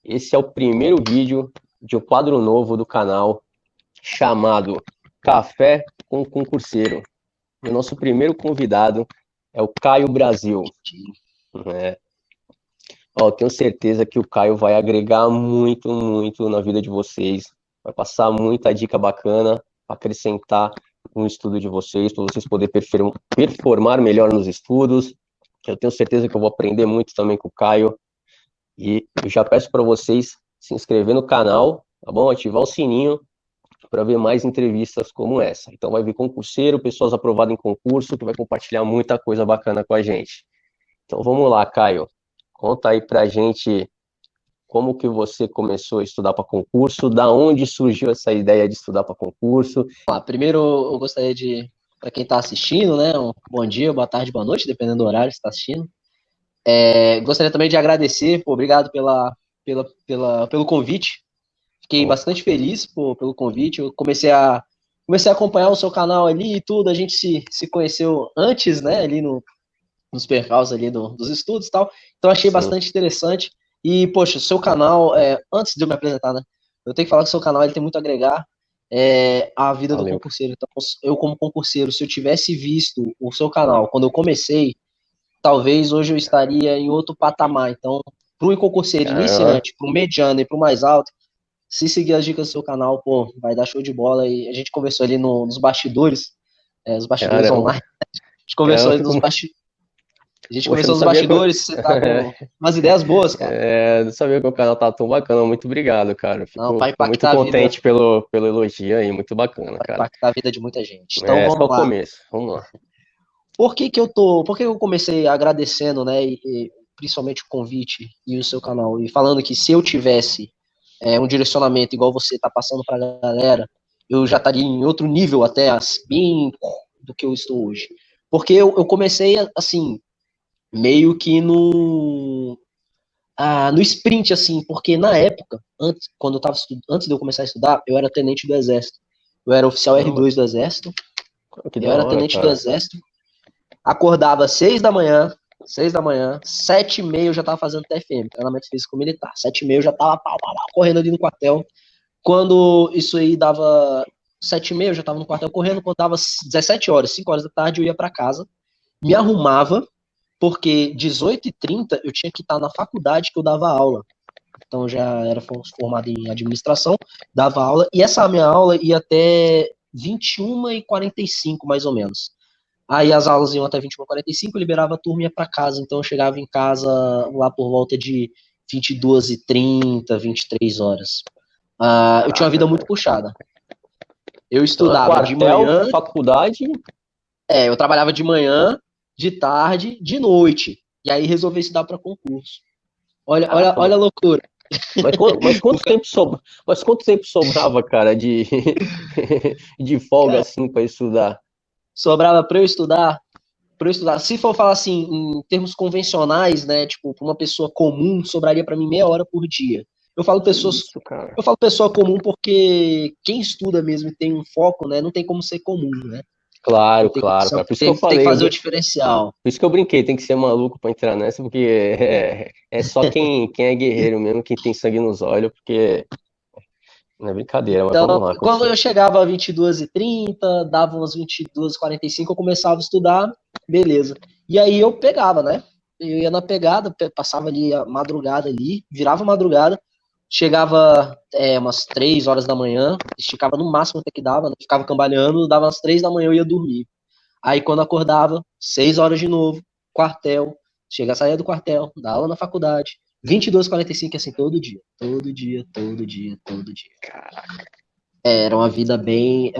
Esse é o primeiro vídeo de um quadro novo do canal chamado Café com Concurseiro. E o nosso primeiro convidado é o Caio Brasil. Tenho certeza que o Caio vai agregar muito, muito na vida de vocês. Vai passar muita dica bacana para acrescentar no estudo de vocês, para vocês poderem performar melhor nos estudos. Eu tenho certeza que eu vou aprender muito também com o Caio. E eu já peço para vocês se inscrever no canal, tá bom? Ativar o sininho para ver mais entrevistas como essa. Então vai vir concurseiro, pessoas aprovadas em concurso, que vai compartilhar muita coisa bacana com a gente. Então vamos lá, Caio. Conta aí pra gente como que você começou a estudar para concurso, da onde surgiu essa ideia de estudar para concurso. Primeiro eu gostaria de, para quem está assistindo, né, um bom dia, boa tarde, boa noite, dependendo do horário que está assistindo. Gostaria também de agradecer, obrigado pelo convite. Fiquei bastante feliz pelo convite. Eu comecei a acompanhar o seu canal ali e tudo. A gente se conheceu antes, né, ali nos percalços ali dos estudos e tal. Então achei bastante interessante. E, poxa, o seu canal, antes de eu me apresentar, né, eu tenho que falar que o seu canal ele tem muito a agregar a vida do concurseiro. Então, eu como concurseiro, se eu tivesse visto o seu canal quando eu comecei, talvez hoje eu estaria em outro patamar. Então, para o concurseiro iniciante, para o mediano e para o mais alto, se seguir as dicas do seu canal, pô, vai dar show de bola. E a gente conversou ali nos bastidores, os bastidores online. A gente conversou ali nos bastidores. A gente conversou nos bastidores, você tá com umas ideias boas, cara. Não sabia que o canal tá tão bacana, muito obrigado, cara. Fico muito contente pelo elogio aí, muito bacana, cara. Vai impactar a vida de muita gente. Então vamos lá. Vamos lá. Por que eu comecei agradecendo, né, e principalmente o convite e o seu canal, e falando que se eu tivesse um direcionamento igual você tá passando pra galera, eu já estaria em outro nível até, bem do que eu estou hoje. Porque eu comecei, assim, meio que no sprint, assim, porque na época, antes de eu começar a estudar, eu era tenente do Exército. Eu era oficial R2 do Exército. Eu era tenente do Exército. Acordava 6 da manhã, 7h30 eu já tava fazendo TFM, treinamento físico militar. 7h30 eu já tava correndo ali no quartel. Quando isso aí dava 7h30 eu já tava no quartel correndo. Quando dava 17 horas, 5 horas da tarde, eu ia para casa, me arrumava, porque 18h30 eu tinha que estar na faculdade que eu dava aula. Então eu já era formado em administração, dava aula, e essa minha aula ia até 21h45, mais ou menos. Aí as aulas iam até 21h45, eu liberava a turma e ia para casa. Então eu chegava em casa lá por volta de 22h30, 23 horas. Eu tinha uma vida muito puxada. Eu estudava de manhã. Faculdade? Eu trabalhava de manhã, de tarde, de noite. E aí resolvi estudar para concurso. Olha a loucura. Mas quanto tempo sobrava, cara, de folga assim para estudar? Sobrava para eu estudar. Se for falar assim, em termos convencionais, né, tipo, para uma pessoa comum, sobraria para mim meia hora por dia. Eu falo pessoa comum porque quem estuda mesmo e tem um foco, né, não tem como ser comum, né? Claro. Por isso que eu falei. Tem que fazer o diferencial. Por isso que eu brinquei, tem que ser maluco para entrar nessa, porque é só quem é guerreiro mesmo, quem tem sangue nos olhos, porque não é brincadeira, mas então, vamos lá. Quando eu chegava a 22h30, dava umas 22h45, eu começava a estudar, beleza. E aí eu pegava, né? Eu ia na pegada, passava ali a madrugada ali, virava madrugada, chegava umas 3 horas da manhã, esticava no máximo até que dava, né? Ficava cambaleando, dava umas 3 da manhã eu ia dormir. Aí quando acordava, 6 horas de novo, quartel, saía do quartel, dá aula na faculdade, 22h45, assim, todo dia. Caraca. Era uma vida bem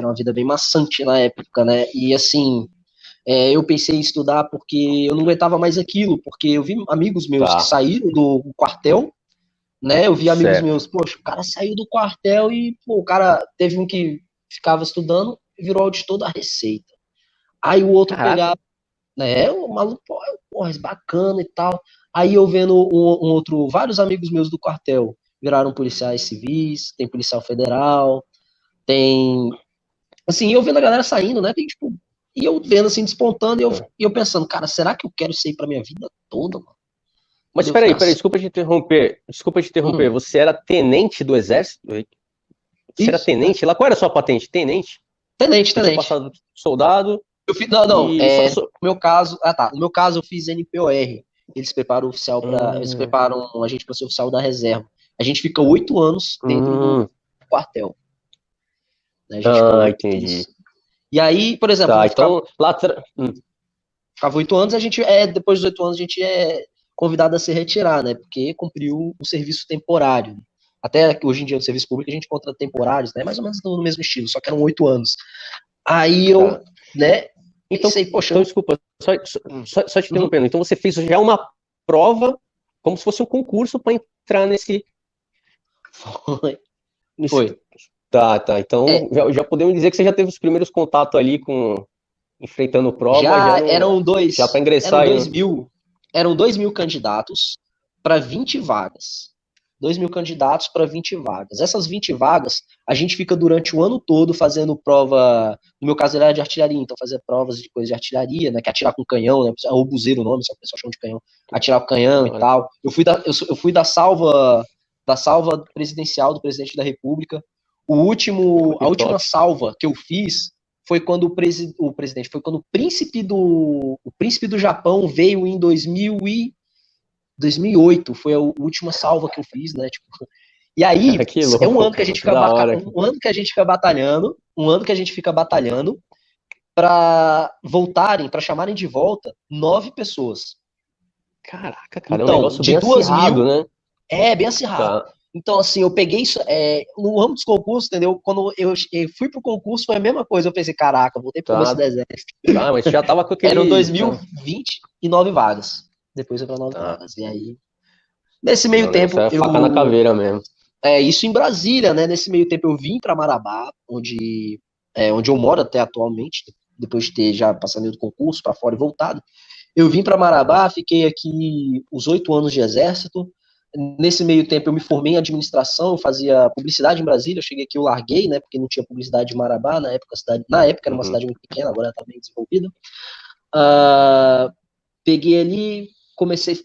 maçante na época, né? E assim, eu pensei em estudar porque eu não aguentava mais aquilo, porque eu vi amigos meus que saíram do quartel, né? Eu vi amigos meus, poxa, o cara saiu do quartel e, pô, o cara teve um que ficava estudando e virou auditor da Receita. Aí o outro pegava, né? O maluco, porra, bacana e tal. Aí eu vendo vários amigos meus do quartel viraram policiais civis, tem policial federal, tem. Assim, eu vendo a galera saindo, né? Tem tipo. E eu vendo assim, despontando, e eu pensando, cara, será que eu quero isso aí pra minha vida toda, mano? Mas peraí, desculpa te interromper. Desculpa te interromper. Você era tenente do exército? Você era Isso, tenente lá? Qual era a sua patente? Tenente? tenente, Você tinha tenente. passado soldado Não, e no meu caso, no meu caso eu fiz NPOR. Eles preparam o oficial eles preparam a gente para ser oficial da reserva. A gente fica 8 anos dentro do quartel. Né? A gente fica 8 entendi. anos. E aí, por exemplo, Tá, então ficava 8 anos, depois dos 8 anos a gente é convidado a se retirar, né? Porque cumpriu o serviço temporário. Até que hoje em dia no serviço público a gente encontra temporários, né? Mais ou menos no mesmo estilo, só que eram 8 anos. Aí eu, né? Então, pensei, poxa, então desculpa, só te interrompendo. Então você fez já uma prova como se fosse um concurso para entrar nesse. Foi. Tá. Então já podemos dizer que você já teve os primeiros contatos ali com enfrentando prova. Já para ingressar eram aí. Eram 2.000 candidatos para 20 vagas. 2.000 candidatos para 20 vagas. Essas 20 vagas, a gente fica durante o ano todo fazendo prova. No meu caso, era de artilharia, então fazia provas de coisa de artilharia, né? Que é atirar com canhão, né? É obuseiro o nome, só que o pessoal chama de canhão. Atirar com canhão e tal. Eu fui da salva presidencial do presidente da República. A última salva que eu fiz foi quando o presidente, foi quando o príncipe do Japão veio em 2008, foi a última salva que eu fiz, né? Tipo, e aí, é um ano que a gente fica batalhando para voltarem, para chamarem de volta 9 pessoas. Caraca, cara, então, é um negócio bem acirrado, né? É, bem acirrado. Tá. Então, assim, eu peguei isso no âmbito dos concursos, entendeu? Quando eu fui pro concurso, foi a mesma coisa. Eu pensei, caraca, voltei pro começo do exército. Mas já tava com aquele... Eram 2029 vagas. Depois eu para 9 vagas. E aí, nesse meio tempo, é faca na caveira mesmo. Isso em Brasília, né? Nesse meio tempo eu vim para Marabá, onde eu moro até atualmente, depois de ter já passado do concurso para fora e voltado. Eu vim para Marabá, fiquei aqui os 8 anos de exército. Nesse meio tempo eu me formei em administração, eu fazia publicidade em Brasília, eu cheguei aqui, eu larguei, né, porque não tinha publicidade em Marabá, na época era uma cidade muito pequena, agora está bem desenvolvida. Peguei ali,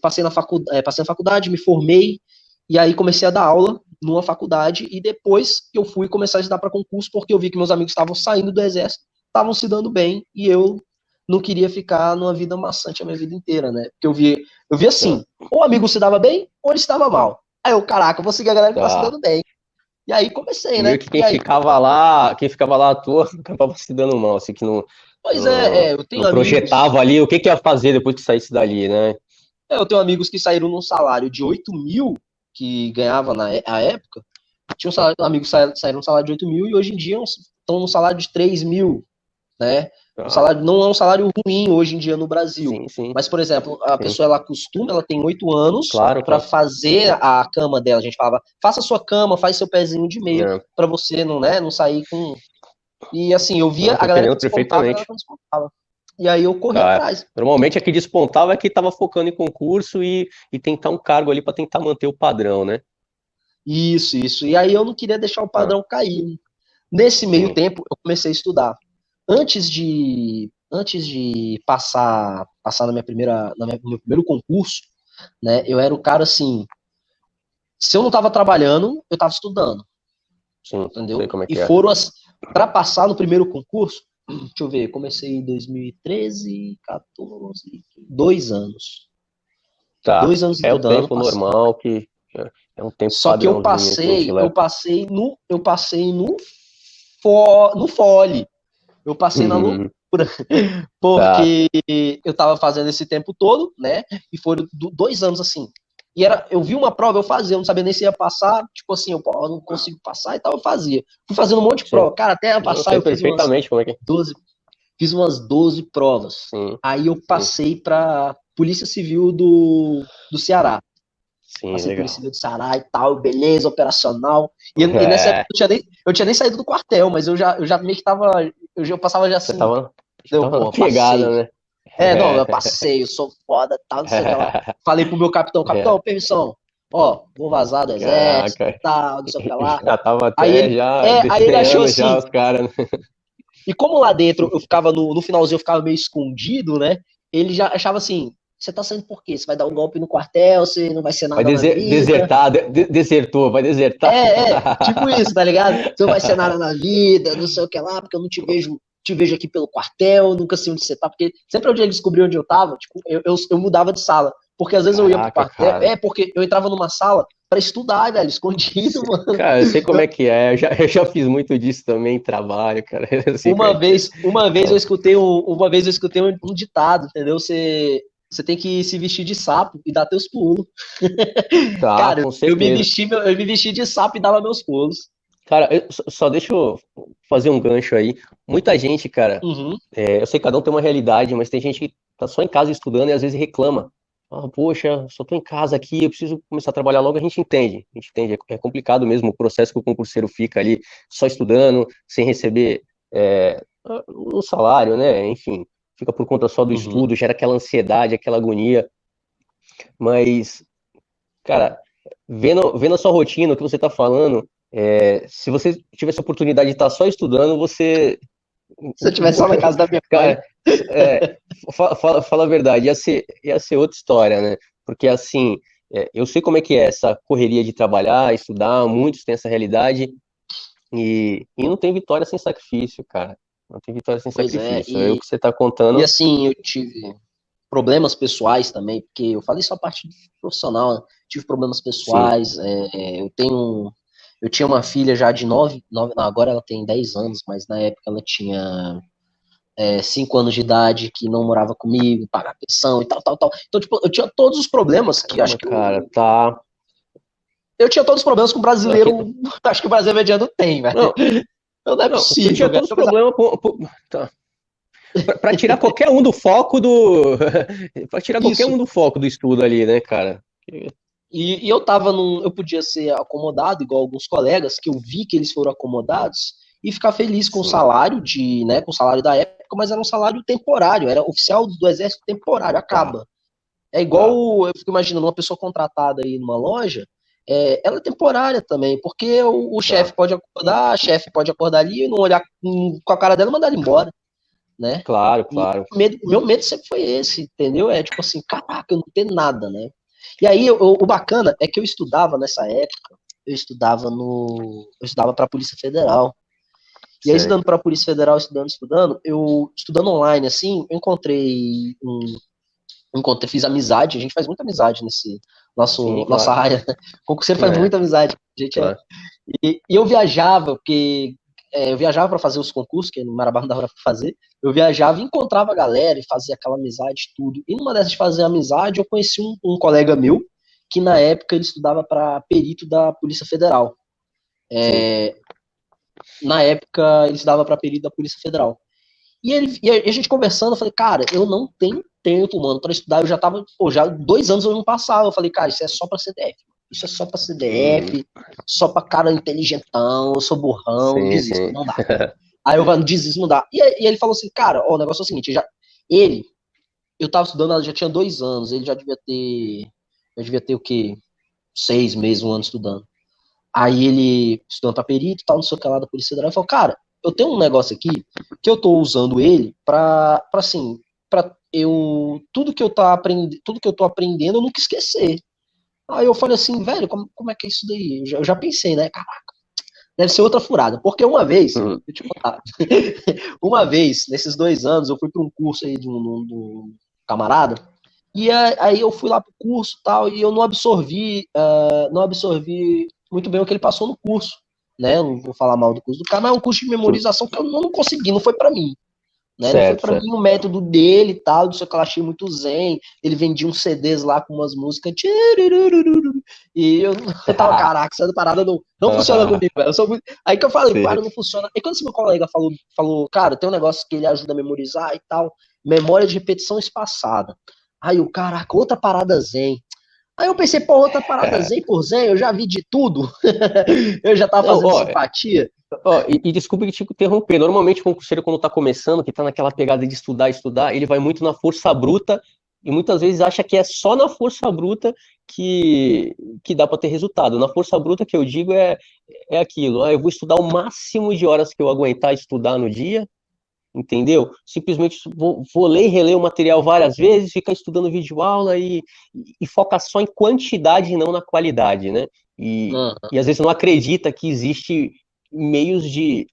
passei na faculdade, me formei, e aí comecei a dar aula numa faculdade, e depois eu fui começar a estudar para concurso, porque eu vi que meus amigos estavam saindo do exército, estavam se dando bem, e eu não queria ficar numa vida maçante a minha vida inteira, né? Porque eu vi assim, ou o amigo se dava bem, ou ele se dava mal. Aí eu, caraca, eu vou seguir a galera que tá se dando bem. E aí comecei, né? Que quem ficava lá à toa, acabava se dando mal, assim, que não... Pois eu tenho não projetava ali o que ia fazer depois que saísse dali, né? Eu tenho amigos que saíram num salário de 8 mil, que ganhava na época, amigos saíram num salário de 8 mil e hoje em dia estão num salário de 3 mil, né? O salário não é um salário ruim hoje em dia no Brasil. Sim. Mas, por exemplo, a pessoa ela tem 8 anos para fazer a cama dela. A gente falava, faça a sua cama, faz seu pezinho de meia, para você não sair com. E assim, eu via a galera que despontava. E aí eu corri atrás. Normalmente a que despontava é que estava focando em concurso e tentar um cargo ali para tentar manter o padrão, né? Isso. E aí eu não queria deixar o padrão cair. Nesse meio tempo, eu comecei a estudar. Antes de passar no meu primeiro concurso, né, eu era o cara assim, se eu não estava trabalhando, eu estava estudando. Sim, entendeu? Sei como é que para passar no primeiro concurso, deixa eu ver, comecei em 2013, 14, 2 anos. Tá. 2 anos estudando. É o tempo normal que é um tempo. Só que eu passei no fole. Eu passei na loucura, porque eu tava fazendo esse tempo todo, né? E foram 2 anos assim. E eu vi uma prova, eu fazia, eu não sabia nem se ia passar, tipo assim, eu não consigo passar e tal, eu fazia. Fui fazendo um monte de prova. Cara, até passar eu fiz perfeitamente como é que é. Fiz umas 12 provas. Aí eu passei pra Polícia Civil do Ceará. Passei Polícia Civil do Ceará e tal, beleza, operacional. E nessa época eu tinha nem saído do quartel, mas eu já meio que tava. Eu passava já assim. Pegada, né? Eu passei, eu sou foda, tal, não sei o que lá. Falei pro meu capitão, permissão, vou vazar do exército, tal, não sei o que lá. Já tava até aí ele achou assim. Os caras. E como lá dentro eu ficava no finalzinho, eu ficava meio escondido, né? Ele já achava assim, você tá saindo por quê? Você vai dar um golpe no quartel, você não vai ser Vai nada na vida. desertar, desertou, vai desertar. Tipo isso, tá ligado? Você não vai ser nada na vida, não sei o que lá, porque eu não te vejo aqui pelo quartel, nunca sei onde você tá, porque sempre onde ele descobriu onde eu tava, tipo, eu mudava de sala. Porque às vezes eu ia pro Caraca, quartel, cara. porque eu entrava numa sala pra estudar, velho, escondido, mano. Cara, eu sei como é que é. Eu já fiz muito disso também em trabalho, cara. Eu sei como é que é. Uma vez eu Ó, escutei um ditado, entendeu? Você tem que se vestir de sapo e dar teus pulos. tá, Cara, com certeza. eu me vesti de sapo e dava meus pulos. Cara, só deixa eu fazer um gancho aí. Muita gente, cara, Uhum. eu sei que cada um tem uma realidade, mas tem gente que tá só em casa estudando e às vezes reclama. Ah, poxa, só tô em casa aqui, eu preciso começar a trabalhar logo. A gente entende, é complicado mesmo o processo que o concurseiro fica ali só estudando, sem receber um salário, né? Enfim, fica por conta só do Uhum. estudo, gera aquela ansiedade, aquela agonia. Mas, cara, vendo a sua rotina, o que você tá falando, se você tivesse a oportunidade de estar só estudando, você Se eu tivesse só na casa da minha mãe. cara, fala a verdade, ia ser outra história, né? Porque assim, eu sei como é que é essa correria de trabalhar, estudar, muitos têm essa realidade, e não tem vitória sem sacrifício, cara. Não tem vitória sem Pois é, sacrifício. É o que você tá contando. assim, eu tive problemas pessoais também, porque eu falei só a parte profissional, né? Tive problemas Sim. pessoais, eu tinha uma filha já de não, agora ela tem 10 anos, mas na época ela tinha 5 anos de idade, que não morava comigo, pagar pensão e tal, tal, tal. Então, tipo, eu tinha todos os problemas que Caramba, cara, tá. eu tinha todos os problemas que o Não, brasileiro, acho que o brasileiro mediano tem, velho. não, Então não é não, eu tinha possível, velho. todos os problemas. Tá. Pra tirar qualquer um do foco do. Pra tirar qualquer Isso. um do foco do estudo ali, né, cara? E eu tava eu podia ser acomodado, igual alguns colegas, que eu vi que eles foram acomodados, e ficar feliz com o Sim, salário com o salário da época, mas era um salário temporário, era oficial do exército temporário, tá, acaba. É tá. igual, eu fico imaginando, uma pessoa contratada aí numa loja, ela é temporária também, porque o Tá. a chefe pode acordar ali e não olhar com a cara dela e mandar ela embora, né? Claro, E claro. meu medo sempre foi esse, entendeu? É tipo assim, caraca, eu não tenho nada, né? E aí, o bacana é que eu estudava nessa época, eu estudava para a Polícia Federal. E aí, Sei. estudando para a Polícia Federal, eu estudando online, assim, eu fiz amizade, a gente faz muita amizade nesse Sim, nossa claro. área. O concurseiro faz É, muita amizade. A gente claro. e eu viajava, porque eu viajava para fazer os concursos, que no Marabá não dava para fazer. Eu viajava e encontrava a galera e fazia aquela amizade, tudo. E numa dessas de fazer amizade, eu conheci um colega meu, que na época ele estudava para perito da Polícia Federal. Sim. Na época, ele estudava para perito da Polícia Federal. E a gente conversando, eu falei, cara, eu não tenho tempo, mano, para estudar. Eu já tava, pô, já 2 anos eu não passava. Eu falei, cara, isso é só pra CDF. Isso é só pra Uhum. CDF, só pra cara inteligentão, eu sou burrão, Sim, desisto, sim. não dá. Aí eu falei, desisto, não dá. E ele falou assim, cara, ó, o negócio é o seguinte, ele, eu tava estudando, já tinha 2 anos, ele já devia ter o quê? 6 meses, um ano estudando. Aí ele, estudando pra perito e tal, não sei o que lá da Polícia Federal, ele falou, cara, eu tenho um negócio aqui que eu tô usando ele pra assim, pra eu, tudo que eu tô aprendendo eu nunca esquecer. Aí eu falei assim, velho, como é que é isso daí? Eu já pensei, né, cara, deve ser outra furada, porque uma vez, Uhum. deixa eu te contar, uma vez, nesses 2 anos, eu fui pra um curso aí de um camarada, e aí eu fui lá pro curso e tal, e eu não absorvi muito bem o que ele passou no curso, né? Eu não vou falar mal do curso do cara, mas é um curso de Sim. memorização que eu não consegui, não foi para mim. Né? Não foi Certo, para certo. mim o método dele e tal, do que eu achei muito zen. Ele vendia uns CDs lá com umas músicas. E eu tava, caraca, essa parada não funciona comigo, velho. Eu sou muito... Aí que eu falei, Sim. cara, não funciona. Aí quando esse meu colega falou, cara, tem um negócio que ele ajuda a memorizar e tal, memória de repetição espaçada. Aí o caraca, outra parada zen. Aí eu pensei, pô, outra parada É. zen por zen, eu já vi de tudo. Eu já tava Não, fazendo simpatia. e desculpe te interromper. Normalmente o concurseiro, quando tá começando, que tá naquela pegada de estudar, estudar, ele vai muito na força bruta e muitas vezes acha que é só na força bruta que dá para ter resultado. Na força bruta que eu digo é aquilo. Eu vou estudar o máximo de horas que eu aguentar estudar no dia, entendeu? Simplesmente vou ler e reler o material várias vezes, ficar estudando videoaula e focar só em quantidade e não na qualidade, né? E às vezes não acredita que existe meios de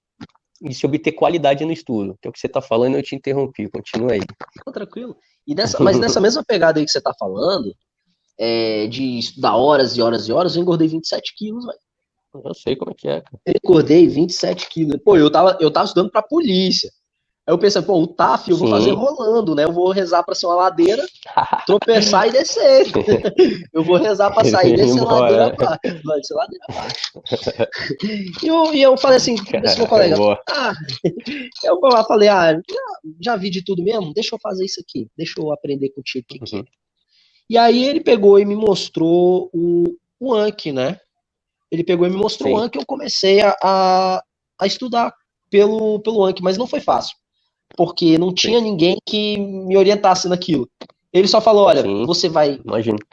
se obter qualidade no estudo, que é o que você está falando, eu te interrompi, continua aí. Tranquilo. Mas nessa mesma pegada aí que você tá falando, de estudar horas e horas e horas, eu engordei 27 quilos, velho. Eu sei como é que é, cara. Eu engordei 27 quilos. Pô, eu tava estudando pra polícia. Aí eu pensei, pô, o TAF eu vou fazer rolando, né? Eu vou rezar pra ser uma ladeira, tropeçar e descer. Eu vou rezar pra sair e descer ladeira abaixo. Vai descer ladeira abaixo. E eu falei assim, esse meu colega, eu falei, já vi de tudo mesmo? Deixa eu fazer isso aqui. Deixa eu aprender contigo o que é. E aí ele pegou e me mostrou o Anki, né? Ele pegou e me mostrou o Anki e eu comecei a estudar pelo Anki, mas não foi fácil, porque não tinha ninguém que me orientasse naquilo. Ele só falou, olha, você vai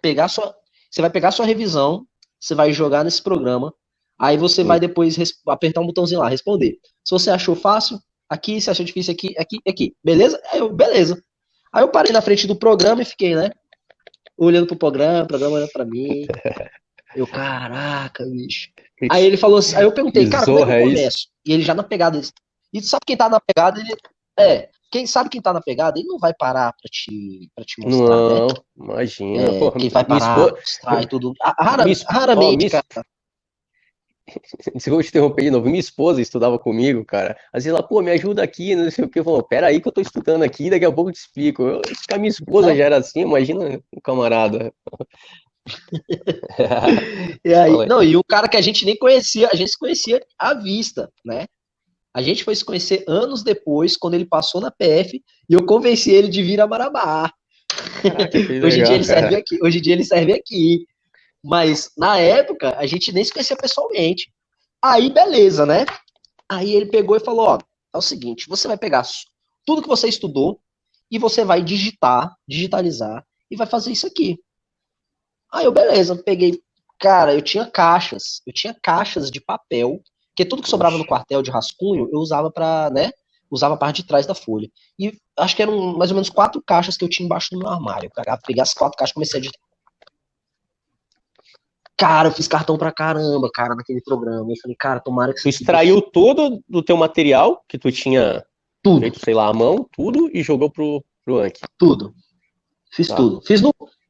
pegar sua revisão, você vai jogar nesse programa, aí você vai depois apertar um botãozinho lá, responder. Se você achou fácil, aqui, se achou difícil, aqui. Beleza? Beleza. Aí eu parei na frente do programa e fiquei, né? Olhando pro programa, o programa olhando pra mim. Eu, caraca, bicho. Aí ele falou assim, aí eu perguntei, cara, como é que eu começo? E ele já na pegada. E sabe quem tá na pegada? Quem sabe quem tá na pegada, ele não vai parar pra te mostrar, não, né? Imagina. Quem vai parar pra mostrar e tudo. Raramente, cara. Se eu vou te interromper de novo, minha esposa estudava comigo, cara. Às vezes ela, pô, me ajuda aqui, não sei o que. Eu falo, pera aí que eu tô estudando aqui, daqui a pouco eu te explico. A minha esposa já era assim, imagina um camarada. E aí, não, e o cara que a gente nem conhecia, a gente se conhecia à vista, né? A gente foi se conhecer anos depois, quando ele passou na PF, e eu convenci ele de vir a Marabá. Hoje em dia ele serve aqui. Mas na época, a gente nem se conhecia pessoalmente. Aí, beleza, né? Aí ele pegou e falou, ó, é o seguinte, você vai pegar tudo que você estudou e você vai digitalizar e vai fazer isso aqui. Aí eu, beleza, peguei, cara, eu tinha caixas de papel, porque tudo que sobrava no quartel de rascunho, eu usava pra, né, usava a parte de trás da folha. E acho que eram mais ou menos 4 caixas que eu tinha embaixo do meu armário. Eu peguei as 4 caixas e comecei a digitar. Cara, eu fiz cartão pra caramba, cara, naquele programa. Eu falei, cara, tomara que... Tu extraiu todo do teu material que tu tinha feito, sei lá, à mão, tudo, e jogou pro Anki. Tudo. Fiz tudo.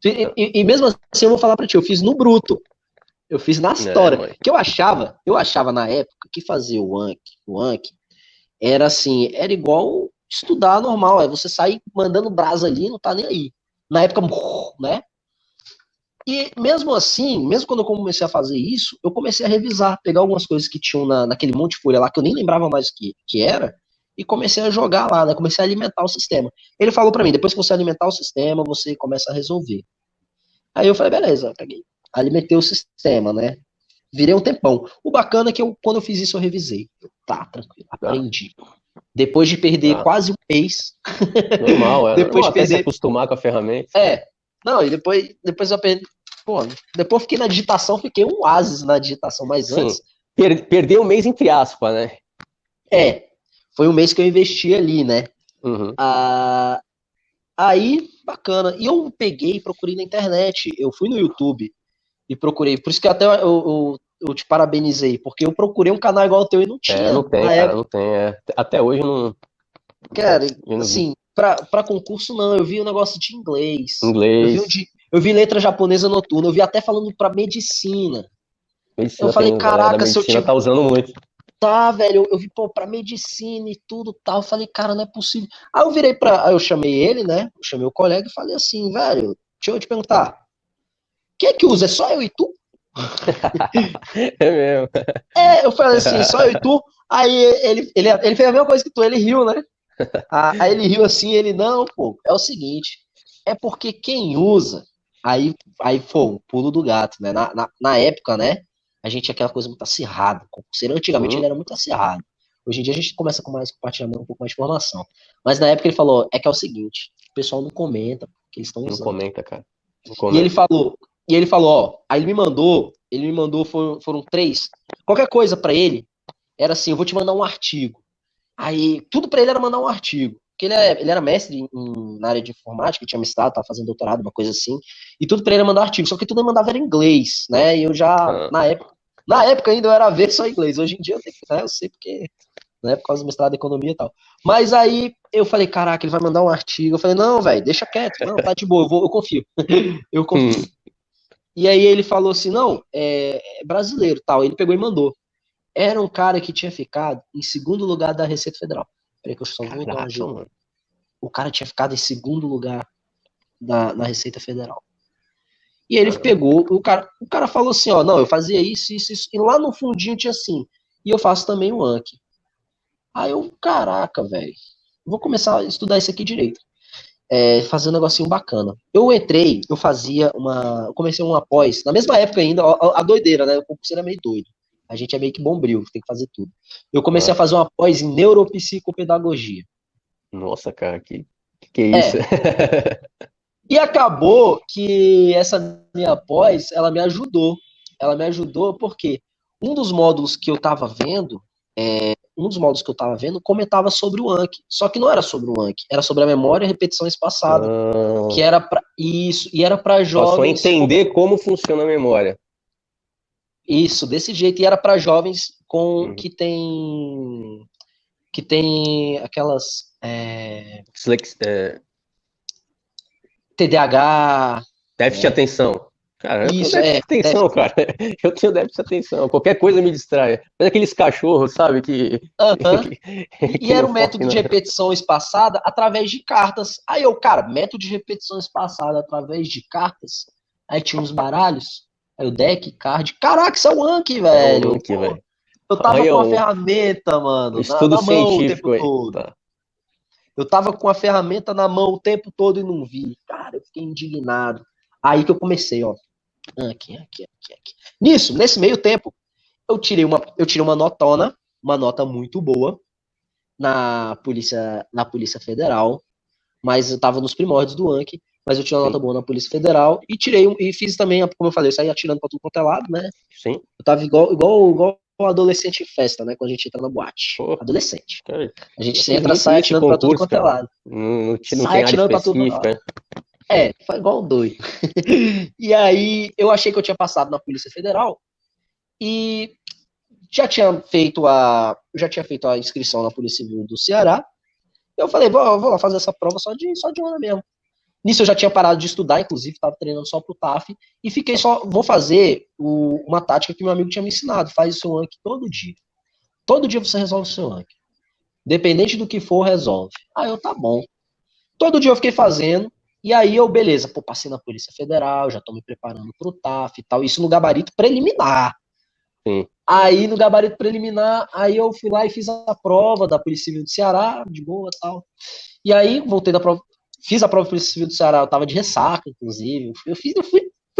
E mesmo assim eu vou falar pra ti, eu fiz no bruto. Eu fiz na história. Que eu achava na época que fazer o Anki era assim, era igual estudar normal. É você sair mandando brasa ali, não tá nem aí. Na época, né? E mesmo assim, mesmo quando eu comecei a fazer isso, eu comecei a revisar, pegar algumas coisas que tinham naquele monte de folha lá, que eu nem lembrava mais o que era, e comecei a jogar lá, né? Comecei a alimentar o sistema. Ele falou pra mim, depois que você alimentar o sistema, você começa a resolver. Aí eu falei, beleza, peguei. Alimentei o sistema, né? Virei um tempão. O bacana é que quando eu fiz isso, eu revisei. Tá, tranquilo, aprendi. Depois de perder quase um mês. Normal, depois de perder... se acostumar com a ferramenta. Não, e depois eu perdi. Pô, depois fiquei na digitação, fiquei um oásis na digitação, mas antes. Perdeu um mês entre aspas, né? Foi um mês que eu investi ali, né? Uhum. Aí, bacana. E eu peguei e procurei na internet. Eu fui no YouTube e procurei. Por isso que até eu te parabenizei, porque eu procurei um canal igual ao teu e não tinha. Não tem, cara, não tem. Até hoje não. Cara, assim, pra concurso não. Eu vi um negócio de inglês. Eu vi letra japonesa noturna. Eu vi até falando pra medicina. Eu falei, caraca, se eu tiver... tá usando muito. Tá, velho, eu vi, pô, pra medicina e tudo tal. Eu falei, cara, não é possível. Aí eu chamei ele, né? Eu chamei o colega e falei assim, velho, deixa eu te perguntar. Quem é que usa? É só eu e tu? É mesmo. Eu falei assim, só eu e tu. Aí ele fez a mesma coisa que tu, ele riu, né? Aí ele riu assim, ele, não, pô, é o seguinte, é porque quem usa, aí foi um pulo do gato, né? Na época, né? A gente tinha aquela coisa muito acirrada. O concurseiro antigamente ele era muito acirrado. Hoje em dia a gente começa com mais compartilhamento, um pouco mais de informação. Mas na época ele falou, é o seguinte, o pessoal não comenta, porque eles estão usando. Não comenta, cara. Não comenta. E ele falou, ó, aí ele me mandou, foram 3. Qualquer coisa pra ele, era assim, eu vou te mandar um artigo. Aí, tudo pra ele era mandar um artigo. Porque ele era mestre na área de informática, tinha mestrado, tava fazendo doutorado, uma coisa assim. E tudo pra ele era mandar artigo. Só que tudo ele mandava era em inglês, né? E eu já, Ah, na época ainda eu era ver só inglês. Hoje em dia eu tenho que, né, eu sei porque, né, por causa do mestrado em economia e tal. Mas aí eu falei, caraca, ele vai mandar um artigo. Eu falei, não, velho, deixa quieto. Não, tá de boa, eu confio. Eu confio. hum, E aí ele falou assim, não, é brasileiro, tal. Ele pegou e mandou. Era um cara que tinha ficado em segundo lugar da Receita Federal. Peraí que eu só vou dar uma caraca, ajuda. mano. O cara tinha ficado em segundo lugar na Receita Federal. E ele Caramba. pegou, o cara falou assim, ó, não, eu fazia isso, isso, isso. E lá no fundinho tinha assim, e eu faço também o Anki. Aí eu, caraca, velho, vou começar a estudar isso aqui direito. Fazer um negocinho bacana. Eu entrei, eu comecei uma pós, na mesma época ainda, a doideira, né? O concurso era meio doido. A gente é meio que bombril, tem que fazer tudo. Eu comecei a Ah, fazer uma pós em neuropsicopedagogia. nossa, cara, que é isso? É, e acabou que essa minha pós, ela me ajudou. Ela me ajudou porque um dos módulos que eu estava vendo, comentava sobre o Anki. Só que não era sobre o Anki, era sobre a memória e repetição espaçada, Ah, que era para isso, e era para passou a jovens com entender como funciona a memória. isso, desse jeito, e era para jovens com Uhum. que tem aquelas Dislexia, TDAH, déficit de né? atenção. Cara, eu tenho Isso déficit de atenção, cara. Eu tenho déficit de atenção. Qualquer coisa me distrai. Mas aqueles cachorros, sabe, Aham. E que era não o focam método de na. repetição espaçada através de cartas. Aí eu, cara, método de repetição espaçada através de cartas. Aí tinha uns baralhos. Aí o deck, card. Caraca, isso é o Anki, É o velho. Anki, Pô, velho. eu tava Olha com a um ferramenta, mano, estudo na mão o tempo científico aí. todo. Tá. Eu tava com a ferramenta na mão o tempo todo e não vi. Cara, eu fiquei indignado. Aí que eu comecei, ó. Aqui. Nesse meio tempo, eu tirei uma notona, uma nota muito boa na Polícia Federal, mas eu estava nos primórdios do Anki, mas eu tirei uma Sim, nota boa na Polícia Federal e fiz também, como eu falei, eu saí atirando pra tudo quanto é lado, né? sim. Eu tava igual um adolescente em festa, né? Quando a gente entra na boate. Pô, Adolescente. cara, A gente eu fiz entra, muito sai isso em atirando pra tudo concurso, quanto é cara. lado. Não Sai tem área atirando pra tudo. específica, né? Foi igual um doido. E aí, eu achei que eu tinha passado na Polícia Federal e já tinha feito a inscrição na Polícia Civil do Ceará. Eu falei, vou lá fazer essa prova só de onda mesmo. Nisso eu já tinha parado de estudar, inclusive, estava treinando só pro TAF, e fiquei só, vou fazer uma tática que meu amigo tinha me ensinado, faz o seu Anki todo dia. Todo dia você resolve o seu Anki. Independente do que for, resolve. Aí eu, tá bom. Todo dia eu fiquei fazendo, e aí eu, beleza, pô, passei na Polícia Federal, já tô me preparando pro TAF e tal, isso no gabarito preliminar. Sim. Aí, no gabarito preliminar, aí eu fui lá e fiz a prova da Polícia Civil do Ceará, de boa e tal. E aí, voltei da prova, fiz a prova da Polícia Civil do Ceará, eu tava de ressaca, inclusive. Eu fui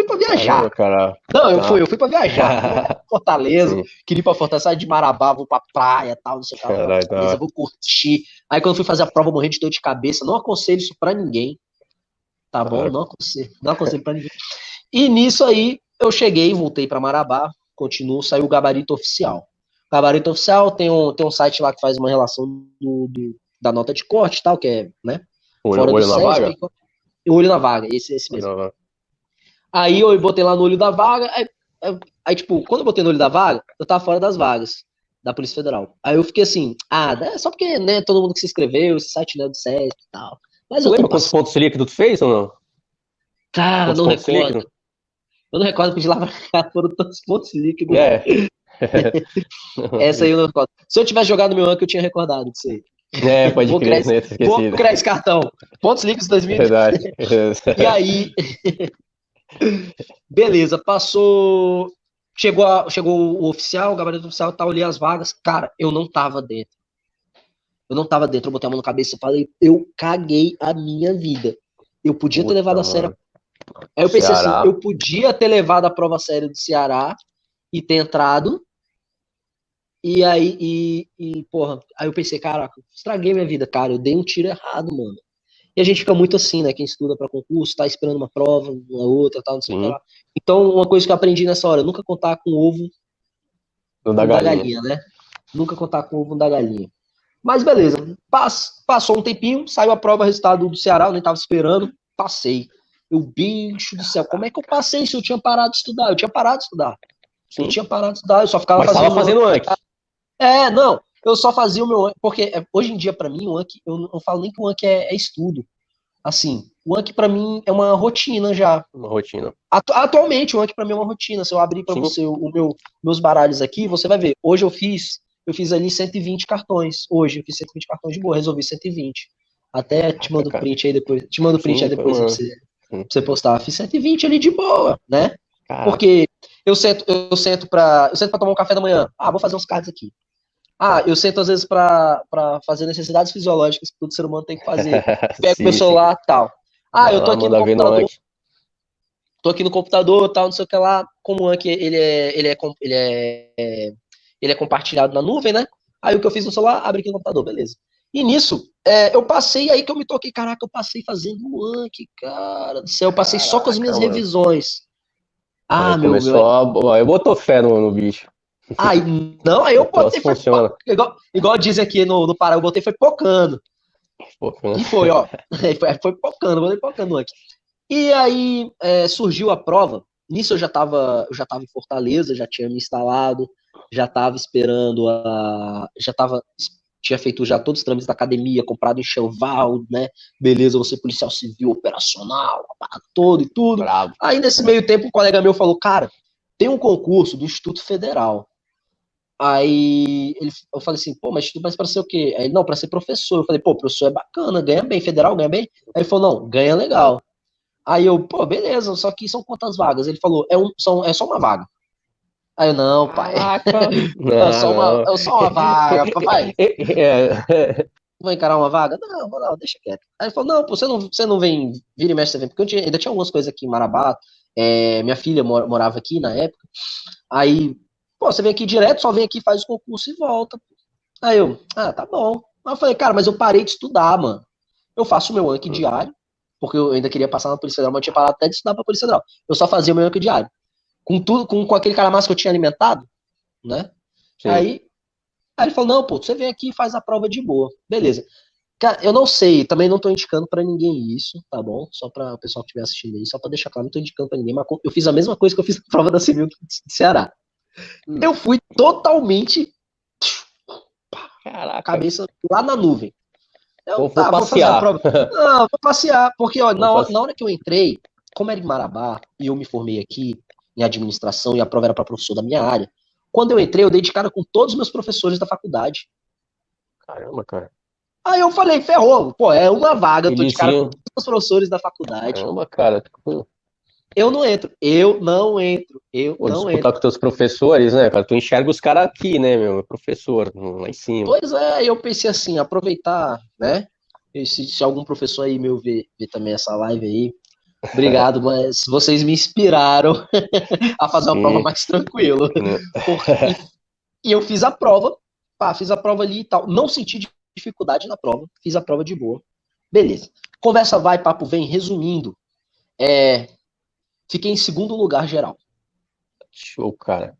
pra viajar. Caramba, cara. Não, eu fui, Tá. eu fui pra viajar. Fui pra Fortaleza, Sim. queria ir pra Fortaleza, sair de Marabá, vou pra praia e tal, não sei o que, vou pra Caralho, Fortaleza, tá. vou curtir. Aí, quando eu fui fazer a prova, eu morri de dor de cabeça. Não aconselho isso pra ninguém, tá bom? Tá. Não aconselho pra ninguém. E nisso aí, eu cheguei, voltei pra Marabá, continuo, saiu o gabarito oficial. O gabarito oficial tem um site lá que faz uma relação da nota de corte e tal, que é, né, fora do Olho na SESC, vaga? e olho na vaga, esse Olho mesmo. na vaga. Aí eu botei lá no olho da vaga, aí, tipo, quando eu botei no olho da vaga, eu tava fora das vagas da Polícia Federal. Aí eu fiquei assim, é só porque, né, todo mundo que se inscreveu, esse site, né, do SESC e tal. Mas Você eu tô lembra quantos passando. pontos líquidos tu fez ou não? Cara, Quantos não pontos recordo. líquidos? Eu não recordo porque de lá pra cá foram tantos pontos líquidos. É. Essa aí eu não recordo. Se eu tivesse jogado meu rank, eu tinha recordado disso aí. É, pode Vou criar crer, esse, né? Tô vou esquecido. criar esse cartão. Pontos líquidos 2020. Verdade. E aí, beleza, passou. Chegou o oficial, o gabarito oficial, tá, olhei as vagas. Cara, eu não tava dentro. Eu não tava dentro, eu botei a mão na cabeça e falei, eu caguei a minha vida. Eu podia ter levado Puta, a sério. mano. Aí eu pensei assim, Ceará. eu podia ter levado a prova a sério do Ceará e ter entrado. E aí, porra, aí eu pensei, caraca, estraguei minha vida, cara, eu dei um tiro errado, mano. E a gente fica muito assim, né? Quem estuda pra concurso, tá esperando uma prova, uma outra, tal, não sei o que Sim. lá. Então, uma coisa que eu aprendi nessa hora, nunca contar com o ovo O da no da galinha. galinha, né? Nunca contar com o ovo no da galinha. Mas beleza, passou um tempinho, saiu a prova, resultado do Ceará, eu nem tava esperando, passei. Eu, bicho do céu, como é que eu passei se eu tinha parado de estudar? Eu tinha parado de estudar. Eu Sim. tinha parado de estudar, eu só ficava Mas fazendo. estava fazendo antes. Não, eu só fazia o meu Anki, porque hoje em dia, pra mim, o Anki, eu não falo nem que o Anki é estudo. Assim, o Anki pra mim é uma rotina já. Uma rotina. Atualmente, o Anki pra mim é uma rotina. Se eu abrir pra Sim. você meus baralhos aqui, você vai ver. Hoje eu fiz ali 120 cartões. Hoje eu fiz 120 cartões de boa, resolvi 120. Até te mando print aí depois. Te mando print aí depois pra você postar. Fiz 120 ali de boa, né? Caraca. Porque eu sento pra tomar um café da manhã. Ah, vou fazer uns cards aqui. Ah, eu sento às vezes pra fazer necessidades fisiológicas que todo ser humano tem que fazer. Pego meu celular e tal. Ah, eu tô aqui no computador. Tô aqui no computador, tal, não sei o que lá. Como o Anki, ele é compartilhado na nuvem, né? Aí o que eu fiz no celular, abri aqui no computador, beleza. E nisso, eu passei, aí que eu me toquei, caraca, eu passei fazendo o Anki, cara do céu, eu passei só com as minhas revisões. Ah, aí começou eu botou fé no bicho. Aí, não, aí eu botei, funciona. Igual dizem aqui no Pará, eu botei foi pocando. E foi, ó, foi pocando, botei pocando aqui. E aí surgiu a prova. Nisso eu já tava em Fortaleza, já tinha me instalado, já tava esperando tinha feito já todos os trâmites da academia, comprado enxoval, né? Beleza, você policial civil, operacional, todo e tudo. Bravo. Aí nesse meio tempo um colega meu falou, cara, tem um concurso do Instituto Federal. Aí eu falei assim, pô, mas pra ser o quê? Aí, não, pra ser professor. Eu falei, pô, professor é bacana, ganha bem, federal ganha bem. Aí ele falou, não, ganha legal. Aí eu, pô, beleza, só que são quantas vagas? Ele falou, é só uma vaga. Aí eu, não, pai. É só uma vaga, papai. Vou encarar uma vaga? Não, deixa quieto. Aí ele falou, não, pô, você não vem, vira e mexe, você vem, porque ainda tinha algumas coisas aqui em Marabá. Minha filha morava aqui na época. Aí, pô, você vem aqui direto, só vem aqui, faz o concurso e volta. Aí eu, tá bom. Aí eu falei, cara, mas eu parei de estudar, mano. Eu faço o meu Anki diário, porque eu ainda queria passar na Polícia Federal, mas eu tinha parado até de estudar pra Polícia Federal. Eu só fazia o meu Anki diário. Com tudo, com aquele calamaço que eu tinha alimentado, né? Aí ele falou, não, pô, você vem aqui e faz a prova de boa. Beleza. Cara, eu não sei, também não tô indicando pra ninguém isso, tá bom? Só pra o pessoal que estiver assistindo aí, só pra deixar claro, não tô indicando pra ninguém, mas eu fiz a mesma coisa que eu fiz na prova da Civil do Ceará. Eu fui totalmente Caraca. Cabeça lá na nuvem. Vou passear. Não, vou passear, porque ó, na hora que eu entrei, como era em Marabá, e eu me formei aqui em administração, e a prova era para professor da minha área, quando eu entrei, eu dei de cara com todos os meus professores da faculdade. Caramba, cara. Aí eu falei, ferrou, pô, é uma vaga, eu tô de cara com todos os professores da faculdade. Caramba, cara. Eu não entro. Disputar com teus professores, né, cara? Tu enxerga os caras aqui, né, meu? Professor, lá em cima. Pois é, eu pensei assim, aproveitar, né? E se algum professor aí meu ver também essa live aí, obrigado, mas vocês me inspiraram a fazer uma prova mais tranquila. E eu fiz a prova, fiz a prova ali e tal. Não senti dificuldade na prova, fiz a prova de boa. Beleza. Conversa vai, papo vem. Resumindo, fiquei em segundo lugar geral. Show, cara.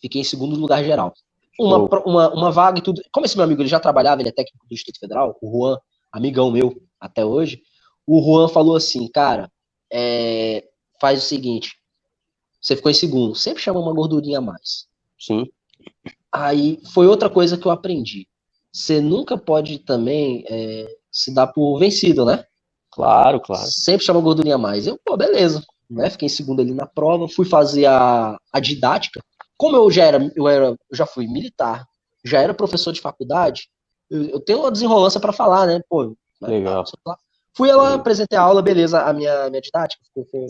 Fiquei em segundo lugar geral. Uma vaga e tudo. Como esse meu amigo ele já trabalhava, ele é técnico do Instituto Federal, o Juan, amigão meu até hoje, o Juan falou assim, cara, faz o seguinte, você ficou em segundo, sempre chama uma gordurinha a mais. Sim. Aí foi outra coisa que eu aprendi. Você nunca pode também se dar por vencido, né? Claro. Sempre chama gordurinha a mais. Eu, pô, beleza. Né? Fiquei em segundo ali na prova, fui fazer a didática. Como eu já fui militar, já era professor de faculdade, eu tenho uma desenrolança para falar, né? Pô, legal. Fui lá, apresentei a aula, beleza, a minha didática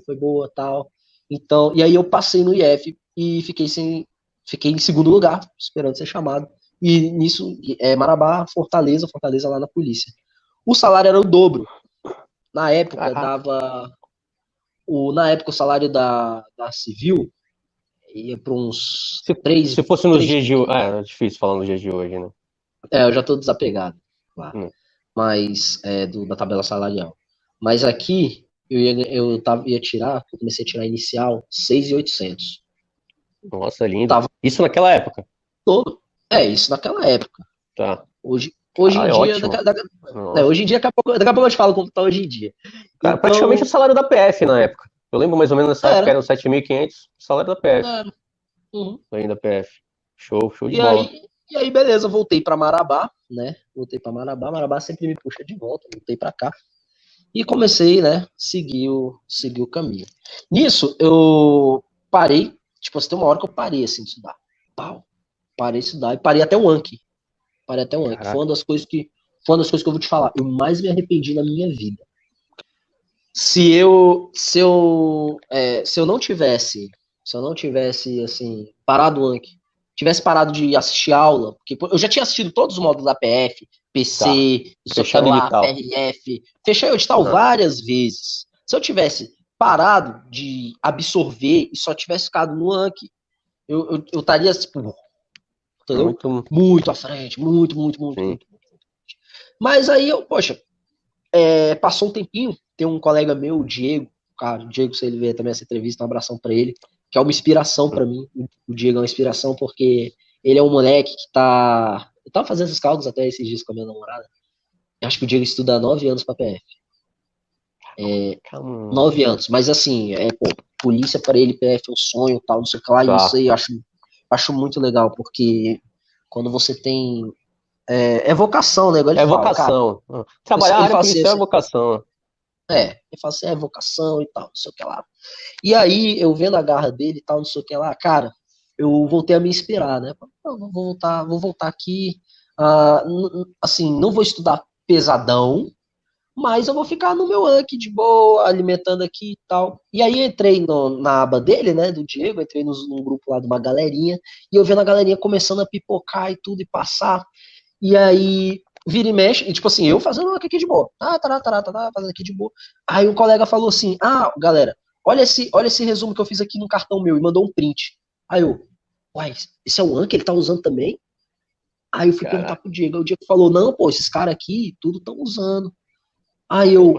foi boa, tal. Então, e aí eu passei no IF e fiquei em segundo lugar, esperando ser chamado. E nisso, Marabá, Fortaleza lá na polícia. O salário era o dobro. Na época, o salário da Civil ia para uns 3... Se fosse nos dias de hoje... é difícil falar nos dias de hoje, né? Eu já tô desapegado, claro. Mas, da tabela salarial. Mas aqui, eu ia tirar, eu comecei a tirar inicial, 6.800. Nossa, lindo. Isso naquela época? Isso naquela época. Tá. Hoje em Caralho, é dia, ótimo. Nossa. hoje em dia, daqui a pouco eu te falo como tá hoje em dia. Cara, praticamente o Então, salário da PF na época. Eu lembro mais ou menos nessa época era, eram 7.500, salário da PF, era. Uhum. ainda PF. Show, show de E bola. aí, e aí, beleza, voltei pra Marabá, né? Voltei pra Marabá, Marabá sempre me puxa de volta, voltei pra cá. E comecei, né, seguir o caminho. Nisso, eu parei, tipo, assim, tem uma hora que eu parei, assim, de estudar. Pau, parei de estudar e parei até o Anki. Parei até o Anki. Caraca. Foi uma das coisas que eu vou te falar. Eu mais me arrependi na minha vida. Se eu não tivesse, assim, parado o Anki, tivesse parado de assistir aula, porque eu já tinha assistido todos os módulos da PF, Tá. PC, não sei o que Fechado lá, edital. PRF, fechei o edital Ah, várias vezes. Se eu tivesse parado de absorver e só tivesse ficado no Anki, eu estaria, tipo, entendeu? muito. Muito à frente, muito, muito, muito, Sim. muito. Mas aí poxa, passou um tempinho, tem um colega meu, o Diego, cara, o Diego, se ele ver também essa entrevista, um abração pra ele, que é uma inspiração pra mim. O Diego é uma inspiração porque ele é um moleque que tá. Eu tava fazendo esses cálculos até esses dias com a minha namorada. Eu acho que o Diego estuda há 9 anos pra PF. Calma. 9 anos, mas assim, pô, polícia pra ele, PF é um sonho, tal, não sei o que lá, e isso Tá. aí eu acho muito legal, porque quando você tem. É vocação, né? Igual ele É fala, cara. vocação. Trabalhar a Ele área fala assim, policial é vocação. ele fala assim, vocação e tal, não sei o que lá. E aí, eu vendo a garra dele e tal, não sei o que lá, cara, eu voltei a me inspirar, né? Eu vou voltar aqui, assim, não vou estudar pesadão, mas eu vou ficar no meu rank de boa, alimentando aqui e tal. E aí entrei na aba dele, né, do Diego, entrei num grupo lá de uma galerinha, e eu vendo a galerinha começando a pipocar e tudo, e passar. E aí, vira e mexe, e tipo assim, eu fazendo aqui de boa. Fazendo aqui de boa. Aí um colega falou assim: galera, olha esse resumo que eu fiz aqui no cartão meu, e mandou um print. Aí eu, uai, esse é o Anki, ele tá usando também? Aí eu fui perguntar Caraca. pro Diego, aí o Diego falou: não, pô, esses caras aqui, tudo estão usando. Aí eu,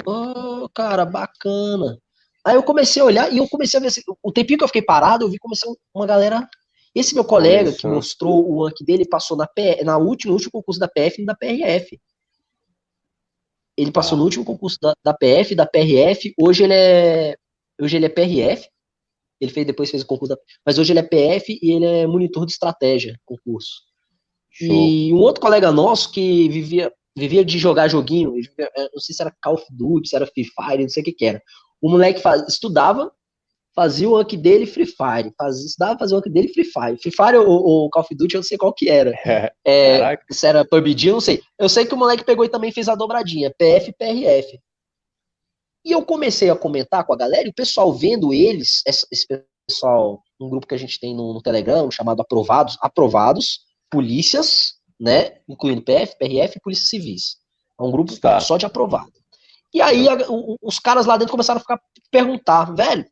cara, bacana. Aí eu comecei a olhar e eu comecei a ver assim, o tempinho que eu fiquei parado, eu vi começar uma galera. Esse meu colega que Começando. mostrou o rank dele passou no último concurso da PF e da PRF. Ele passou no Tá. último concurso da PF, da PRF. Hoje ele é PRF. Depois fez o concurso mas hoje ele é PF e ele é monitor de estratégia, concurso. Show. E um outro colega nosso que vivia de jogar joguinho, não sei se era Call of Duty, se era Free Fire, não sei o que era. O moleque estudava, fazia o rank dele Free Fire, estudava, fazia o rank dele Free Fire. Free Fire ou Call of Duty, eu não sei qual que era. Caraca. Se era PUBG, eu não sei. Eu sei que o moleque pegou e também fez a dobradinha, PF e PRF. E eu comecei a comentar com a galera, e o pessoal vendo eles, esse pessoal, um grupo que a gente tem no Telegram, chamado Aprovados, polícias, né, incluindo PF, PRF e polícias civis. É um grupo Tá. só de aprovado. E aí os caras lá dentro começaram a perguntar, velho,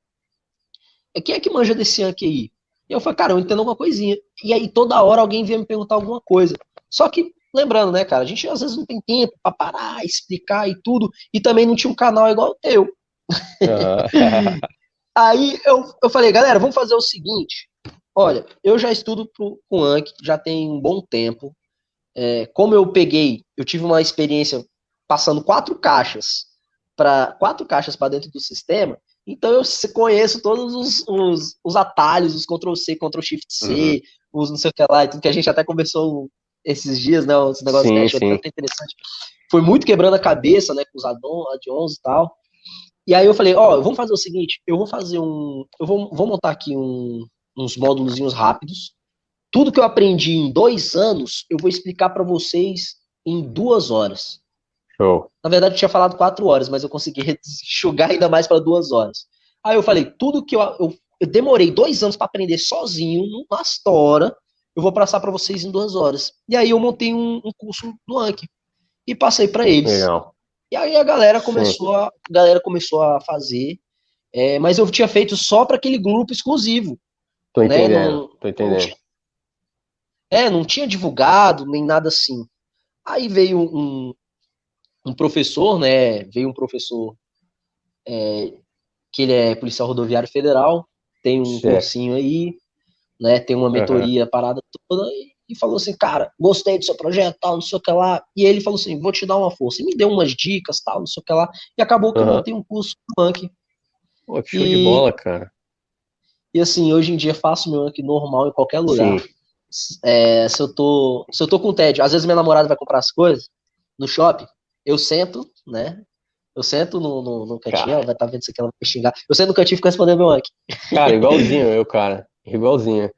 quem é que manja desse Yankee aí? E eu falei, cara, eu entendo alguma coisinha. E aí toda hora alguém vinha me perguntar alguma coisa. Só que, lembrando, né, cara, a gente às vezes não tem tempo pra parar, explicar e tudo, e também não tinha um canal igual o teu. Aham. Aí eu falei, galera, vamos fazer o seguinte. Olha, eu já estudo com o Anki, já tem um bom tempo. Como eu tive uma experiência passando quatro caixas para dentro do sistema, então eu conheço todos os atalhos, os Ctrl+C, Uhum. Ctrl+Shift+C, os não sei o que lá, e tudo que a gente até conversou esses dias, né, esse negócio de Sim, Dash, foi sim. até interessante. Foi muito quebrando a cabeça, né, com os add-ons e tal. E aí eu falei, vamos fazer o seguinte, eu vou montar aqui uns módulos rápidos. Tudo que eu aprendi em 2 anos, eu vou explicar para vocês em 2 horas. Show. Na verdade, eu tinha falado 4 horas, mas eu consegui enxugar ainda mais para 2 horas. Aí eu falei, tudo que eu demorei 2 anos para aprender sozinho, na Astora, eu vou passar para vocês em 2 horas. E aí eu montei um curso do Anki e passei para eles. Legal. E aí a galera Sim. começou a fazer, mas eu tinha feito só para aquele grupo exclusivo, Tô né? entendendo. Não, Tô não entendendo. tinha, não tinha divulgado nem nada assim. Aí veio um professor, né? Veio um professor que ele é policial rodoviário federal, tem um Certo. cursinho aí, né? Tem uma Aham. mentoria parada toda. e falou assim, cara, gostei do seu projeto, tal, não sei o que lá. E ele falou assim, vou te dar uma força. E me deu umas dicas, tal, não sei o que lá. E acabou que eu Aham. montei um curso de Anki. Pô, que show de E, bola, cara. e assim, hoje em dia faço meu Anki normal em qualquer lugar. Sim. Se eu tô com tédio, às vezes minha namorada vai comprar as coisas no shopping, eu sento, né? Eu sento no cantinho, ela Cara, vai estar vendo isso aqui, ela vai xingar. Eu sento no cantinho e fico respondendo meu Anki. cara, igualzinho eu, cara. Igualzinho.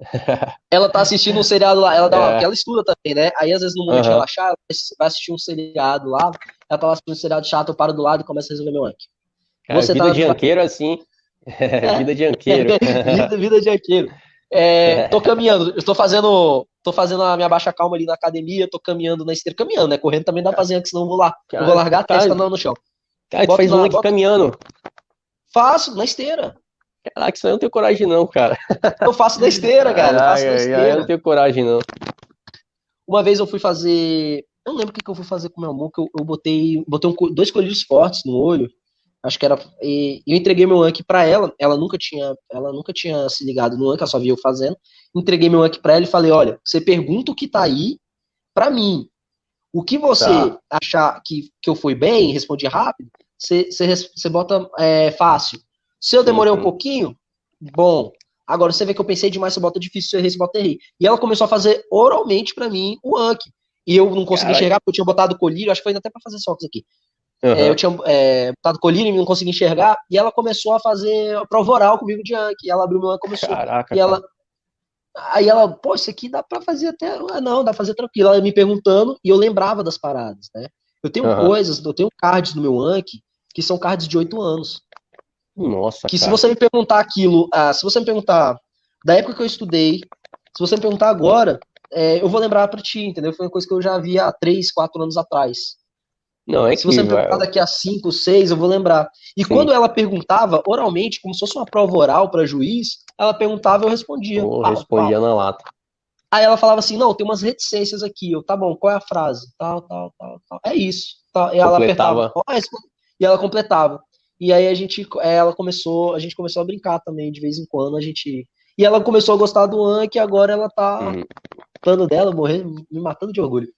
Ela tá assistindo um seriado lá, porque É, ela estuda também, né? Aí às vezes no momento de aham. relaxar, ela vai assistir um seriado lá, ela tá assistindo um seriado chato, eu paro do lado e começo a resolver meu ranking. Cara, Você vida tá. de anqueiro assim. É, Vida de anqueiro. vida de arqueiro. Tô caminhando, eu tô fazendo a minha baixa calma ali na academia, tô caminhando na esteira, caminhando, né? Correndo também dá pra fazer, senão eu vou Cara, largar a testa cara, no chão. cara, tu Boto faz na. lunk Boto, caminhando. faço na esteira. Caraca, isso aí eu não tenho coragem não, cara. Eu faço na esteira, cara. Eu Ai, faço na ai, ai, eu não esteira. tenho coragem não. Uma vez eu fui fazer. Eu não lembro o que eu fui fazer com meu amor, que eu botei dois colírios fortes no olho. Acho que era. E eu entreguei meu Anki pra ela. Ela nunca tinha se ligado no Anki, ela só via eu fazendo. Entreguei meu Anki pra ela e falei: olha, você pergunta o que tá aí pra mim. O que você Tá. achar que eu fui bem, respondi rápido, você bota fácil. Se eu Sim, demorei um sim. pouquinho, bom. Agora você vê que eu pensei demais, você bota difícil, você errei, você bota errei. E ela começou a fazer oralmente pra mim o Anki. E eu não consegui Cara, enxergar, porque eu tinha botado colírio, acho que foi até pra fazer socos aqui. Eu aham. tinha botado colírio e não conseguia enxergar, e ela começou a fazer prova oral comigo de Anki. E ela abriu meu Anki e começou. Caraca, E ela, cara. Aí ela, pô, isso aqui dá pra fazer até. Ah, não, dá pra fazer tranquilo. Ela me perguntando e eu lembrava das paradas, né? Aham. Eu tenho cards no meu Anki que são cards de 8 anos. Nossa, Que se cara. você me perguntar aquilo, se você me perguntar da época que eu estudei, se você me perguntar agora, eu vou lembrar pra ti, entendeu? Foi uma coisa que eu já vi há 3, 4 anos atrás. Não, é Se você que me perguntar vai. daqui a 5, 6, eu vou lembrar. E Sim. quando ela perguntava oralmente, como se fosse uma prova oral para juiz, ela perguntava e eu respondia. Eu Pau, respondia pau. na lata. Aí ela falava assim, não, tem umas reticências aqui. Eu, tá bom, qual é a frase? Tal, tal, tal, tal. É isso. Tal. E ela apertava, Completava. e ela completava. E aí a gente começou a brincar também, de vez em quando, E ela começou a gostar do Anki, e agora ela tá Uhum. falando dela, morrendo, me matando de orgulho.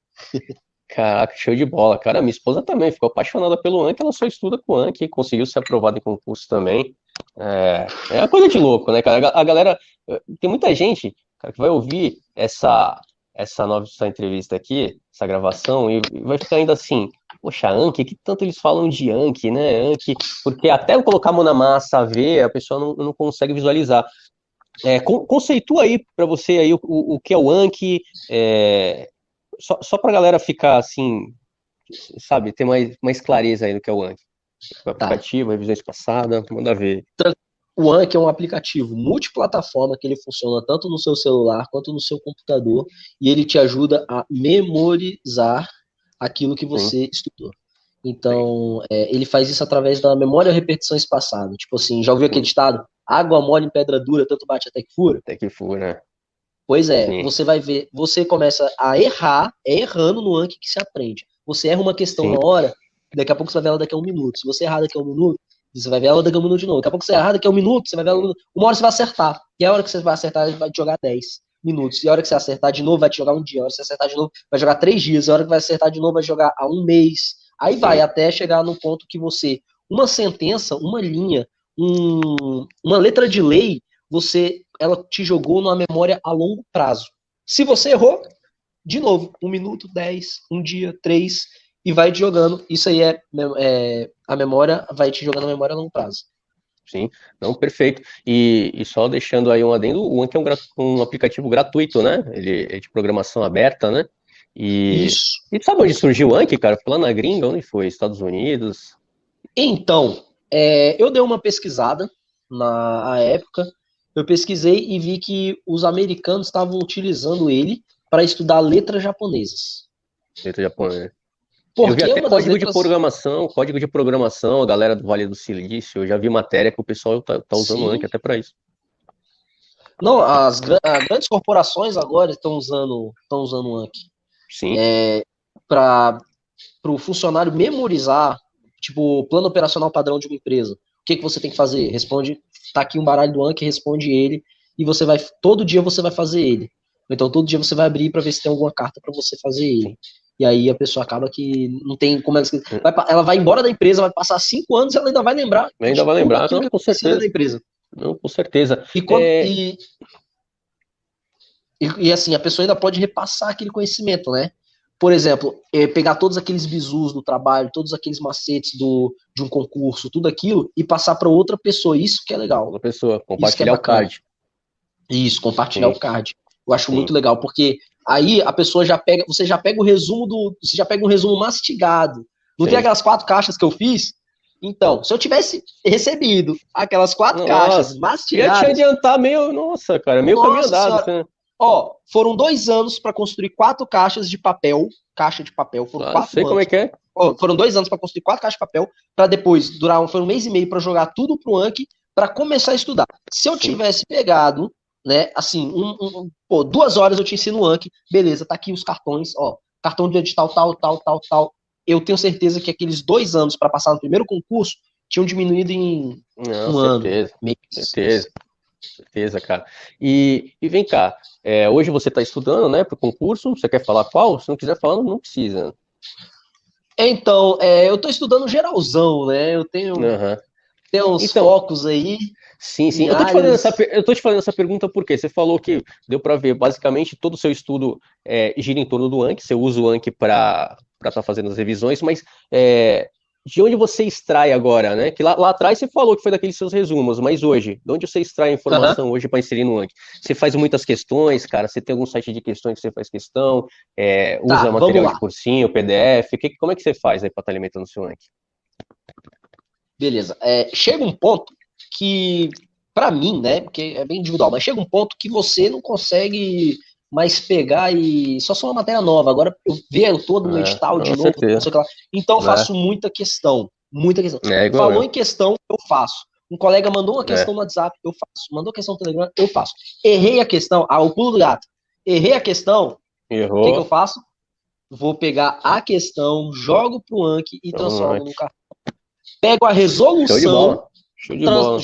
Caraca, show de bola, cara. Minha esposa também ficou apaixonada pelo Anki, ela só estuda com o Anki, conseguiu ser aprovada em concurso também. É uma coisa de louco, né, cara? A galera, tem muita gente, cara, que vai ouvir essa entrevista aqui, essa gravação, e vai ficar ainda assim, poxa, Anki, que tanto eles falam de Anki, né? Anki, porque até eu colocar a mão na massa, ver, a pessoa não consegue visualizar. Conceitua aí pra você aí o que é o Anki, só pra galera ficar assim, sabe, ter mais clareza aí do que é o Anki. O Tá. aplicativo, revisões passadas, manda ver. O Anki é um aplicativo multiplataforma que ele funciona tanto no seu celular quanto no seu computador e ele te ajuda a memorizar aquilo que Sim, você estudou. sim, Então, ele faz isso através da memória repetição espaçada. Tipo assim, já ouviu aquele sim. ditado? Água mole em pedra dura, tanto bate até que fura? Até que for, né? Pois é, Sim, você vai ver, você começa a errar, é errando no Anki que se aprende. Você erra uma questão sim, na hora, daqui a pouco você vai ver ela daqui a um minuto. Se você errar daqui a um minuto, você vai ver ela daqui a um minuto de novo. Daqui a pouco você errar daqui a um minuto, você vai ver ela. Uma hora você vai acertar. E a hora que você vai acertar, vai te jogar 10 minutos. E a hora que você acertar de novo, vai te jogar um dia. A hora que você acertar de novo, vai jogar 3 dias. E a hora que vai acertar de novo, vai jogar a um mês. Aí vai sim, até chegar no ponto que você, uma sentença, uma linha, uma letra de lei, ela te jogou numa memória a longo prazo. Se você errou, de novo, um minuto, 10, um dia, 3, e vai te jogando. Isso aí a memória, vai te jogando a memória a longo prazo. sim. Não, perfeito. E só deixando aí um adendo, o Anki é um aplicativo gratuito, né? Ele é de programação aberta, né? E, Isso. e sabe onde surgiu o Anki, cara? Foi lá na gringa, onde foi? Estados Unidos? Então, eu dei uma pesquisada na época, eu pesquisei e vi que os americanos estavam utilizando ele para estudar letras japonesas. Dentro do Japão, né? Eu vi Porque até uma das letras. código de programação, a galera do Vale do Silício, eu já vi matéria que o pessoal tá usando o Anki Sim. até para isso. Não, grandes corporações agora estão usando o Anki Sim, para o funcionário memorizar, tipo, o plano operacional padrão de uma empresa. O que, que você tem que fazer? Responde, tá aqui um baralho do Anki, responde ele, e todo dia você vai fazer ele. Então todo dia você vai abrir para ver se tem alguma carta para você fazer ele. E aí a pessoa acaba que não tem como ela vai embora da empresa, vai passar 5 anos, ela ainda vai lembrar Ainda de vai tudo lembrar, aquilo não, que com acontecia certeza. na empresa. Não, com certeza. E, quando, e assim, a pessoa ainda pode repassar aquele conhecimento, né? Por exemplo, pegar todos aqueles bizus do trabalho, todos aqueles macetes de um concurso, tudo aquilo, e passar para outra pessoa. Isso que é legal. Outra pessoa, Isso que é compartilhar o bacana. card. Isso, compartilhar Sim, o card. Eu acho sim. muito legal, porque aí a pessoa já pega, você já pega o resumo você já pega um resumo mastigado. Não tem Sim. aquelas 4 caixas que eu fiz? Então, se eu tivesse recebido aquelas 4 caixas Nossa, ia te mastigadas, adiantar meio, nossa, cara, meio caminho nossa andado. senhora, ó, foram 2 anos para construir 4 caixas de papel, caixa de papel, foram Ah, sei 4 como é anos. que é. Ó, foram 2 anos para construir 4 caixas de papel, para depois foi um mês e meio para jogar tudo pro Anki, para começar a estudar. Se eu Sim. tivesse pegado, né, assim, 2 horas eu te ensino o Anki, beleza, tá aqui os cartões, ó, cartão de edital tal, tal, tal, tal. Eu tenho certeza que aqueles 2 anos para passar no primeiro concurso tinham diminuído em Não, 1 ano, certeza, mês. certeza, certeza, cara. E vem cá, hoje você está estudando, né, para o concurso, você quer falar qual? Se não quiser falar, não precisa. Então, eu estou estudando geralzão, né? Eu Uhum. tenho uns Então, focos aí sim, sim. em Eu áreas. tô te fazendo essa pergunta porque você falou que deu para ver basicamente todo o seu estudo gira em torno do Anki, você usa o Anki para estar fazendo as revisões, mas de onde você extrai agora, né? Que lá atrás você falou que foi daqueles seus resumos, mas hoje, de onde você extrai a Aham. informação hoje para inserir no Anki? Você faz muitas questões, cara? Você tem algum site de questões que você faz questão? Tá, Usa vamos material de lá. cursinho, PDF? Como é que você faz aí para estar alimentando o seu Anki? Beleza. Chega um ponto que, pra mim, né? Porque é bem individual, mas chega um ponto que você não consegue mais pegar e só uma matéria nova. Agora eu vejo todo no edital de Com novo, não certeza. sei o que lá. Então eu É, faço muita questão. Muita questão. é igual Falou eu. em questão, eu faço. Um colega mandou uma questão É, no WhatsApp, eu faço. Mandou questão no Telegram, eu faço. Errei a questão, o pulo do gato. Errei a questão, o que eu errou. faço? Vou pegar a questão, jogo pro Anki e Vamos transformo lá. no cartão. Pego a Show de resolução, bola. Show de bola.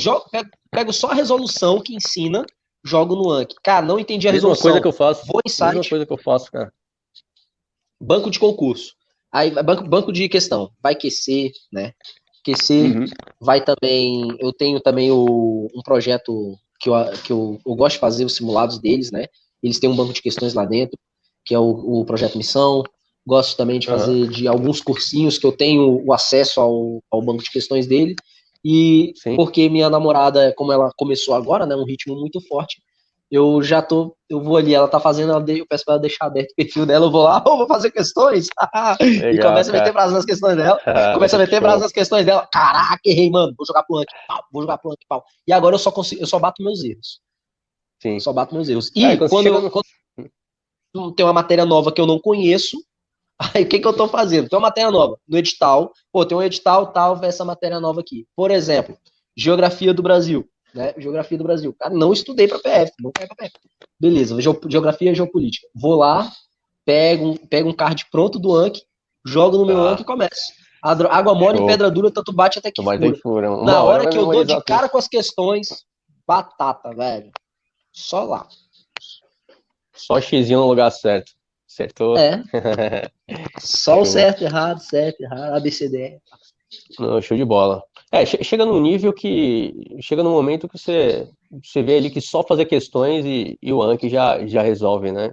pego só a resolução que ensina, jogo no Anki. Cara, não entendi a Mesma coisa que resolução. eu faço. Vou em Mesma site, coisa que eu faço, cara. banco de concurso. Aí, banco de questão. Vai QC, né? QC Uhum. vai também. Eu tenho também um projeto que eu gosto de fazer os simulados deles, né? Eles têm um banco de questões lá dentro, que é o projeto Missão. Gosto também de Aham. fazer de alguns cursinhos que eu tenho o acesso ao banco de questões dele. E Sim. porque minha namorada, como ela começou agora, né, um ritmo muito forte, eu vou ali, ela tá fazendo, eu peço pra ela deixar aberto o perfil dela, eu vou lá, vou fazer questões, e Legal, começa a meter cara. brasa nas questões dela, começa a meter brasa Show. nas questões dela, caraca, errei, mano, vou jogar pro Anki, pau, vou jogar pro Anki, pau. E agora eu só bato meus erros, Sim. só bato meus erros. É, E quando você chega no. quando tem uma matéria nova que eu não conheço, aí o que eu tô fazendo? Tem uma matéria nova no edital, pô, tem um edital tal, vai essa matéria nova aqui. Por exemplo, Geografia do Brasil, né? Geografia do Brasil. Cara, não estudei para PF, não quero pra PF. Beleza, Geografia e Geopolítica. Vou lá, pego um card pronto do Anki, jogo no meu Anki e Tá. começo. Água mole em Show. pedra dura, tanto bate até que Não vai ter fura. que furar. Uma Na hora hora vai que eu dou de memorizar tudo. cara com as questões, batata, velho. Só lá. Só xizinho no lugar certo. Acertou? É, só o Show. certo, errado, ABCD. Não, show de bola. Chega num nível que. Chega num momento que você vê ali que só fazer questões e o Anki já resolve, né?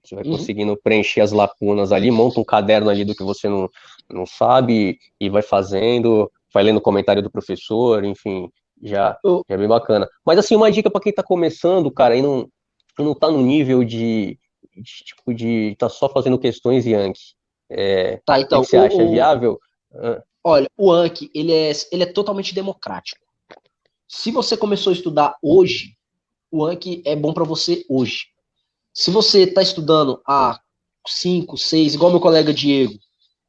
Você vai Uhum. conseguindo preencher as lacunas ali, monta um caderno ali do que você não sabe e vai fazendo, vai lendo o comentário do professor, enfim, Eu- já é bem bacana. Mas assim, uma dica para quem tá começando, cara, e não tá no nível de tá só fazendo questões e Anki. Tá, O que então, você acha? É viável? Ah, olha, o Anki, ele é totalmente democrático. Se você começou a estudar hoje, o Anki é bom para você hoje. Se você está estudando há 5, 6, igual meu colega Diego,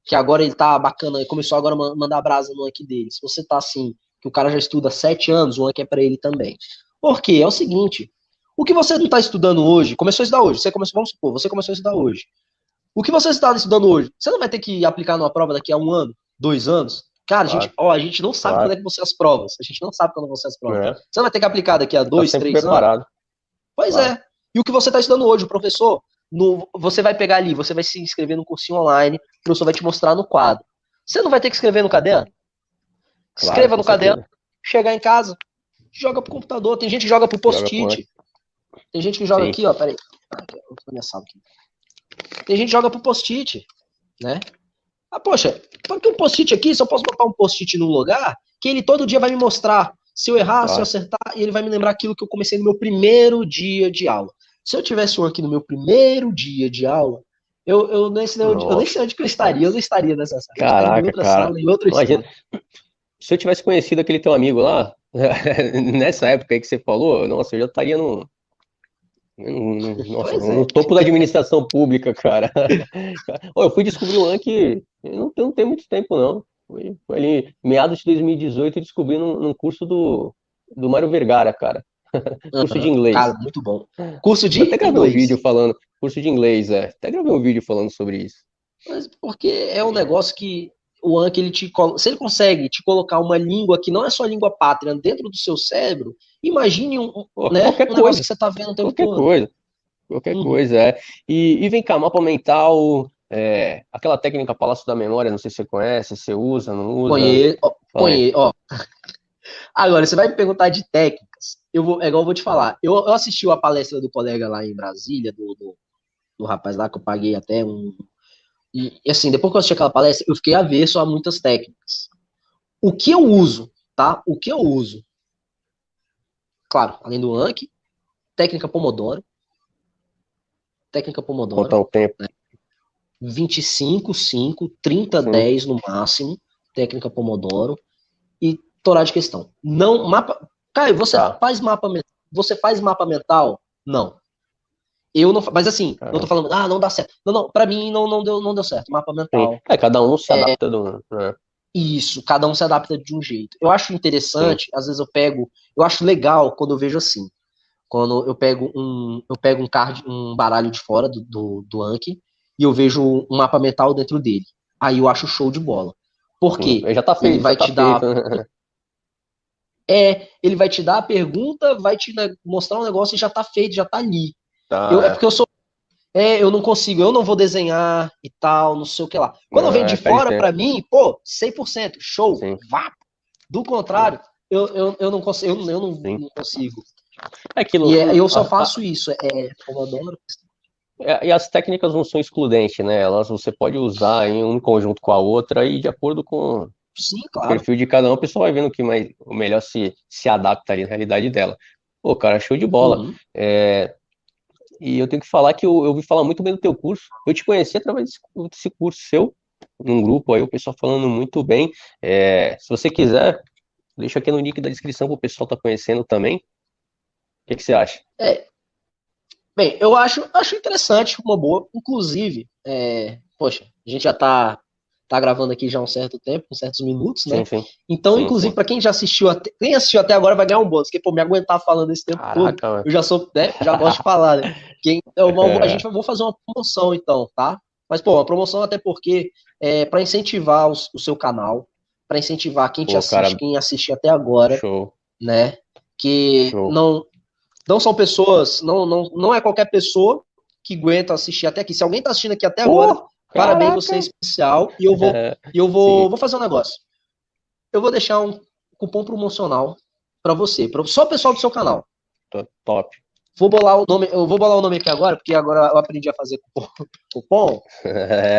que agora ele tá bacana, ele começou agora a mandar brasa no Anki dele. Se você tá assim, que o cara já estuda há 7 anos, o Anki é para ele também. Por quê? É o seguinte, o que você não está estudando hoje, começou a estudar hoje, vamos supor, você começou a estudar hoje. O que você está estudando hoje, você não vai ter que aplicar numa prova daqui a 1 ano, 2 anos? Cara, claro, a gente não sabe quando é claro. que vão ser as provas. A gente não sabe quando vão ser as provas. É, Você não vai ter que aplicar daqui a tá dois, sempre três anos? preparado, Pois claro. é. E o que você está estudando hoje, o professor, você vai pegar ali, você vai se inscrever no cursinho online, o professor vai te mostrar no quadro. Você não vai ter que escrever no caderno? Claro, Escreva com no caderno, certeza. chegar em casa, joga pro computador. Tem gente que joga pro Joga com. post-it. Tem gente que joga Sim. aqui, ó, peraí. Minha sala aqui. Tem gente que joga pro post-it, né? Ah, poxa, por que um post-it aqui? Se eu posso botar um post-it num lugar que ele todo dia vai me mostrar se eu errar, se eu Claro. acertar, e ele vai me lembrar aquilo que eu comecei no meu primeiro dia de aula. Se eu tivesse um aqui no meu primeiro dia de aula, eu nem sei onde, eu nem sei Nossa. onde que eu estaria. Eu não estaria nessa sala. Eu estaria em Caraca, outra cara. sala, em outra Imagina, história. se eu tivesse conhecido aquele teu amigo lá, nessa época aí que você falou, nossa, eu já estaria nossa, Pois no é. topo da administração pública, cara. Ó, eu fui descobrir um que não tem muito tempo, não. Foi ali, meados de 2018, eu descobri num curso do Mário Vergara, cara. Curso de Uhum. Cara, inglês. muito bom. Curso Eu até de gravei um vídeo inglês. falando, curso de inglês, é. Até gravei um vídeo falando sobre isso. Mas porque é um negócio que o Anki, se ele consegue te colocar uma língua que não é só língua pátria dentro do seu cérebro, imagine Pô, né, qualquer um negócio coisa, que você está vendo o tempo qualquer todo. coisa. Qualquer Uhum. coisa, é. E vem cá, mapa mental, aquela técnica Palácio da Memória, não sei se você conhece, se você usa, não usa. Conheço, ó, Fala aí. ó. Agora, você vai me perguntar de técnicas, é igual eu vou te Ah, falar. Eu assisti a palestra do colega lá em Brasília, do rapaz lá que eu paguei até um. E assim, depois que eu assisti aquela palestra, eu fiquei avesso a muitas técnicas. O que eu uso, tá? O que eu uso? Claro, além do Anki, técnica Pomodoro, técnica Pomodoro, contar o tempo, né? 25, 5, 30, sim. 10 no máximo, técnica Pomodoro e torar de questão. Não, mapa. Caio, Tá, você faz mapa mental? Não. Eu não, mas assim, não tô caramba. falando, não dá certo. Não, não, para mim não deu certo. Mapa Sim. mental. Cada um se adapta né? Isso, cada um se adapta de um jeito. Eu acho Sim. interessante, às vezes eu acho legal quando eu vejo assim. Quando eu pego um card, um baralho de fora do Anki e eu vejo um mapa mental dentro dele. Aí eu acho show de bola. Por Sim. quê? Já tá Ele feito, já vai tá te feito. dar ele vai te dar a pergunta, vai te mostrar um negócio e já tá feito, já tá ali. Tá, É porque eu não consigo, eu não vou desenhar e tal, não sei o que lá. Quando vem Não, de perde fora tempo. pra mim, pô, 100%, show, Sim, vá. Do sim, contrário, eu não consigo, sim. não consigo. É aquilo, Eu só faço isso, Pomodoro. e as técnicas não são excludentes, né? Elas você pode usar em um conjunto com a outra e de acordo com Sim, o claro. perfil de cada um, a pessoa vai vendo o melhor se adapta ali na realidade dela. Pô, cara, show de bola. Uhum. É, e eu tenho que falar que eu ouvi falar muito bem do teu curso. Eu te conheci através desse curso seu, num grupo aí, o pessoal falando muito bem. Se você quiser, deixa aqui no link da descrição para o pessoal estar conhecendo também. O que que você acha? É, bem, acho interessante, uma boa. Inclusive, poxa, a gente já tá gravando aqui já há um certo tempo, uns certos minutos, Sim, né? sim. Então, Sim, inclusive, sim. para quem assistiu até agora vai ganhar um bônus, porque, pô, me aguentar falando esse tempo todo, Caraca, mano. eu já sou, né, já gosto de falar, né? É, Vou fazer uma promoção, então, tá? Mas, pô, uma promoção até porque para incentivar o seu canal, para incentivar quem te pô, assiste, cara, quem assiste até agora, show, né? Que show. não são pessoas, não é qualquer pessoa que aguenta assistir até aqui. Se alguém tá assistindo aqui até agora, Pô, parabéns, você é caraca. especial. Sim, Vou fazer um negócio. Eu vou deixar um cupom promocional para você, só o pessoal do seu canal. top. Eu vou bolar o nome aqui agora, porque agora eu aprendi a fazer cupom.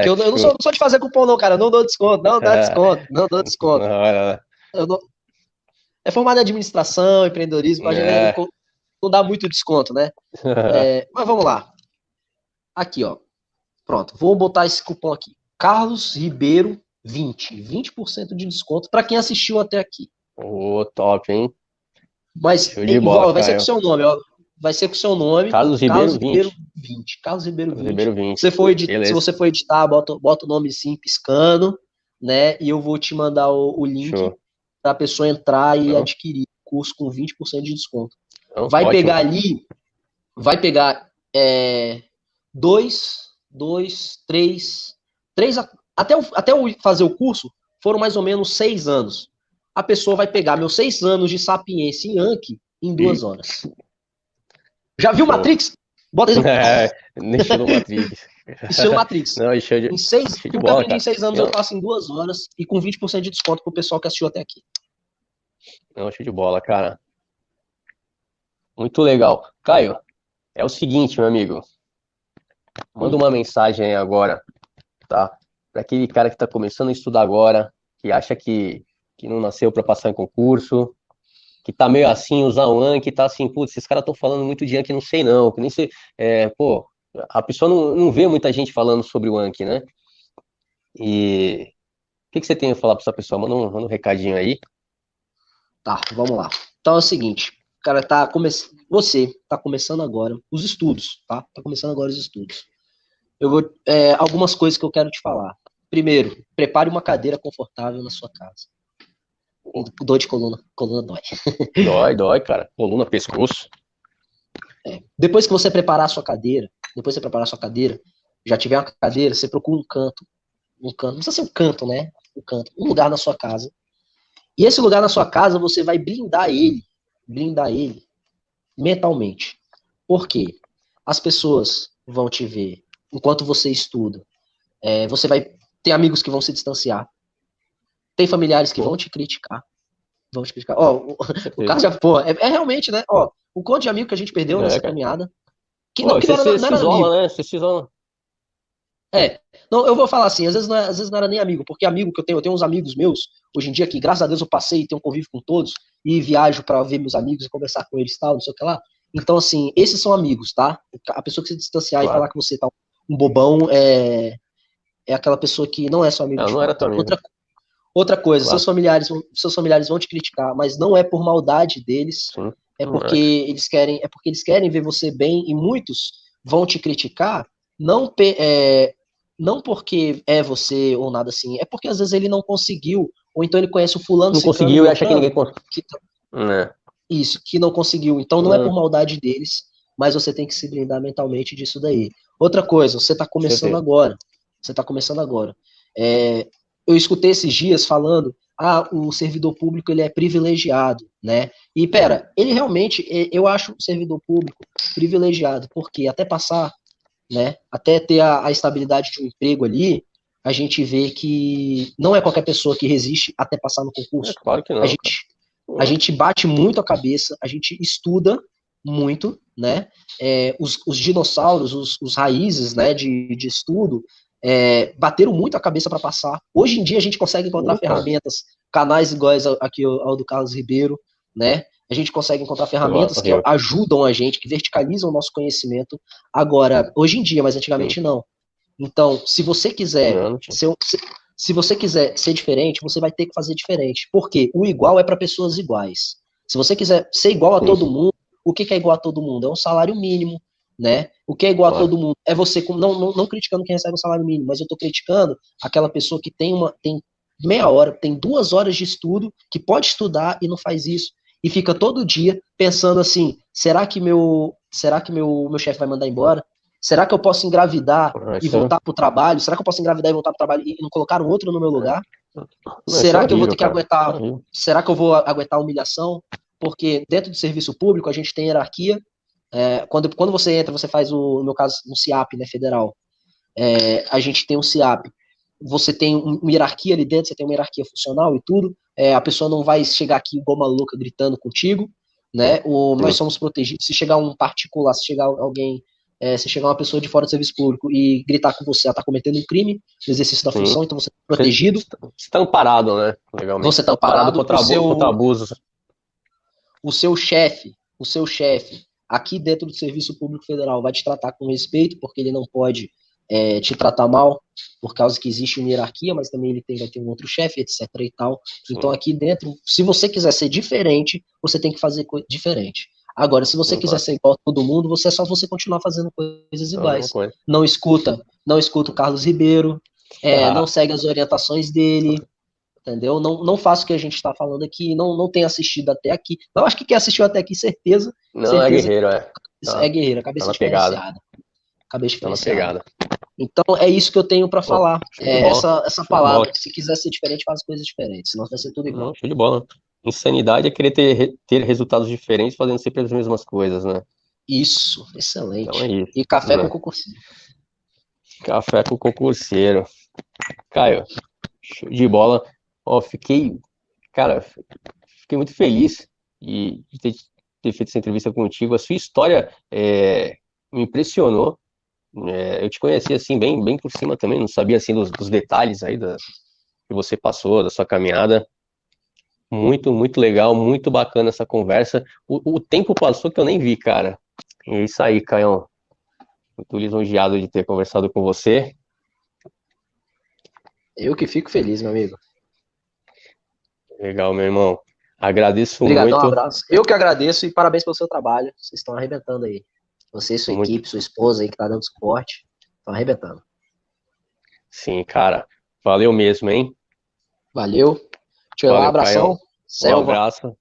Que eu Show. não sou de fazer cupom, não, cara. Eu não dou desconto, não dá desconto, não dou desconto. Olha, Eu não- É formado em administração, empreendedorismo, a gente é. não dá muito desconto, né? Mas vamos lá. Aqui, ó. Pronto, vou botar esse cupom aqui. Carlos Ribeiro 20% de desconto para quem assistiu até aqui. Ô, top, hein? Mas Show de bola, vai ser com o Caio. seu nome, ó. Vai ser com o seu nome, Carlos Carlos Ribeiro Ribeiro 20. 20. Carlos Ribeiro Carlos 20. Ribeiro 20. Se Beleza. você for editar, bota o nome sim, piscando, né? E eu vou te mandar o link Show. para a pessoa entrar e Não, adquirir o curso com 20% de desconto. não, Vai ótimo. pegar ali, vai pegar dois, três até eu fazer o curso, foram mais ou menos 6 anos. A pessoa vai pegar meus 6 anos de sapiência em Anki em E 2 horas. Já viu show. Matrix? Bota isso. Estilo Matrix. Estilo Matrix. Não, Em seis, show de um bola, caminho cara. em 6 anos eu faço em 2 horas e com 20% de desconto pro pessoal que assistiu até aqui. Não, show de bola, cara. Muito legal. Caio, é o seguinte, meu amigo. Manda uma mensagem aí agora, tá? Para aquele cara que tá começando a estudar agora, que acha que não nasceu para passar em concurso, que tá meio assim, usar o Anki, tá assim, putz, esses caras estão falando muito de Anki, não sei não, que nem sei, pô, a pessoa não vê muita gente falando sobre o Anki, né? E o que você tem a falar para essa pessoa? Manda um recadinho aí. Tá, vamos lá. Então é o seguinte, cara, você tá começando agora os estudos, tá? Tá começando agora os estudos. Eu vou algumas coisas que eu quero te falar. Primeiro, prepare uma cadeira confortável na sua casa. Dor de coluna dói. Dói, cara. Coluna, pescoço. Depois que você preparar a sua cadeira, já tiver uma cadeira, você procura um canto, não precisa ser um canto, né? Um lugar na sua casa. E esse lugar na sua casa, você vai blindar ele mentalmente. Por quê? As pessoas vão te ver enquanto você estuda. Você vai ter amigos que vão se distanciar. Tem familiares que vão te criticar. Ó, o cara já, pô, é realmente, né? Ó, o quanto de amigo que a gente perdeu nessa cara. caminhada. Que Pô, não você era, se não era isola, amigo. né? Você se isola. Não, eu vou falar assim, às vezes não era nem amigo, porque amigo que eu tenho uns amigos meus, hoje em dia, que graças a Deus eu passei e tenho um convívio com todos, e viajo pra ver meus amigos e conversar com eles e tal, não sei o que lá. Então, assim, esses são amigos, tá? A pessoa que se distanciar e Claro. falar que você tá um bobão é aquela pessoa que não é seu amigo de Não era fato. teu amigo. Outra coisa, Claro. seus familiares vão te criticar, mas não é por maldade deles, Sim. é porque eles querem ver você bem, e muitos vão te criticar não porque é você ou nada assim, é porque às vezes ele não conseguiu, ou então ele conhece o fulano, Não ciclano, conseguiu e acha que ninguém beltrano, conseguiu. que, É. isso, que não conseguiu. Então não é por maldade deles, mas você tem que se blindar mentalmente disso daí. Outra coisa, você está começando Certeza. agora. Você está começando agora. Eu escutei esses dias falando, o servidor público ele é privilegiado, né? E pera, ele realmente, eu acho o servidor público privilegiado, porque até passar, né? Até ter a estabilidade de um emprego ali, a gente vê que não é qualquer pessoa que resiste até passar no concurso. Claro que A não, cara. gente, a gente bate muito a cabeça, a gente estuda muito, né? Os dinossauros, os raízes, né, de estudo, bateram muito a cabeça para passar. Hoje em dia a gente consegue encontrar ferramentas, canais iguais aqui ao do Carlos Ribeiro, né? A gente consegue encontrar ferramentas que ajudam a gente, que verticalizam o nosso conhecimento. Agora, hoje em dia, mas antigamente não. Então, se você quiser se você quiser ser diferente, você vai ter que fazer diferente. Por quê? O igual é para pessoas iguais. Se você quiser ser igual a todo mundo, o que é igual a todo mundo? É um salário mínimo, né? O que é igual a todo mundo? É você, não criticando quem recebe um salário mínimo, mas eu estou criticando aquela pessoa que tem meia hora, tem 2 horas de estudo, que pode estudar e não faz isso, e fica todo dia pensando assim, será que meu chefe vai mandar embora? Será que eu posso engravidar e voltar pro trabalho? Será que eu posso engravidar e voltar pro trabalho e não colocar um outro no meu lugar? Será que eu vou ter que aguentar? Será que eu vou aguentar a humilhação? Porque dentro do serviço público a gente tem hierarquia. Quando você entra, você faz no meu caso, um CIAP, né, federal. A gente tem um CIAP. Você tem uma hierarquia ali dentro, você tem uma hierarquia funcional e tudo. A pessoa não vai chegar aqui igual maluca gritando contigo, né? Nós somos protegidos. Se chegar um particular, se chegar alguém, se chegar uma pessoa de fora do serviço público e gritar com você, ela está cometendo um crime no exercício da função, então você está protegido. Você está amparado, né? Legalmente. Você está amparado contra abusos. O seu chefe, aqui dentro do Serviço Público Federal, vai te tratar com respeito, porque ele não pode te tratar mal, por causa que existe uma hierarquia, mas também vai ter um outro chefe, etc. e tal. Sim. Então aqui dentro, se você quiser ser diferente, você tem que fazer diferente. Agora, se você quiser ser igual a todo mundo, é só você continuar fazendo coisas iguais. Não escuta o Carlos Ribeiro, não segue as orientações dele, entendeu? Não faça o que a gente está falando aqui, não tem assistido até aqui. Não, acho que quem assistiu até aqui, certeza. Não, certeza é guerreiro, é guerreiro, cabeça diferenciada. Cabeça diferenciada. Então é isso que eu tenho para falar. Essa palavra, se quiser ser diferente, faz coisas diferentes, senão vai ser tudo igual. Não, show de bola. Insanidade é querer ter resultados diferentes fazendo sempre as mesmas coisas, né? Isso, Então é excelente. isso, E café com né? concursinho. Café com concurseiro. Caio, show de bola. Ó, cara, fiquei muito feliz de ter feito essa entrevista contigo. A sua história me impressionou. Eu te conheci assim bem por cima também, não sabia assim dos detalhes aí que você passou, da sua caminhada. Muito legal, muito bacana essa conversa. O tempo passou que eu nem vi, cara. É isso aí, Caião. Muito lisonjeado de ter conversado com você. Eu que fico feliz, meu amigo. Legal, meu irmão. Agradeço Obrigadão, um muito. abraço. Eu que agradeço e parabéns pelo seu trabalho. Vocês estão arrebentando aí. Você e sua Muito, equipe, sua esposa aí que tá dando suporte, estão arrebentando. sim, cara. Valeu mesmo, hein? Valeu. Tchau lá, Valeu, Caião. abração. Um Selva. abraço.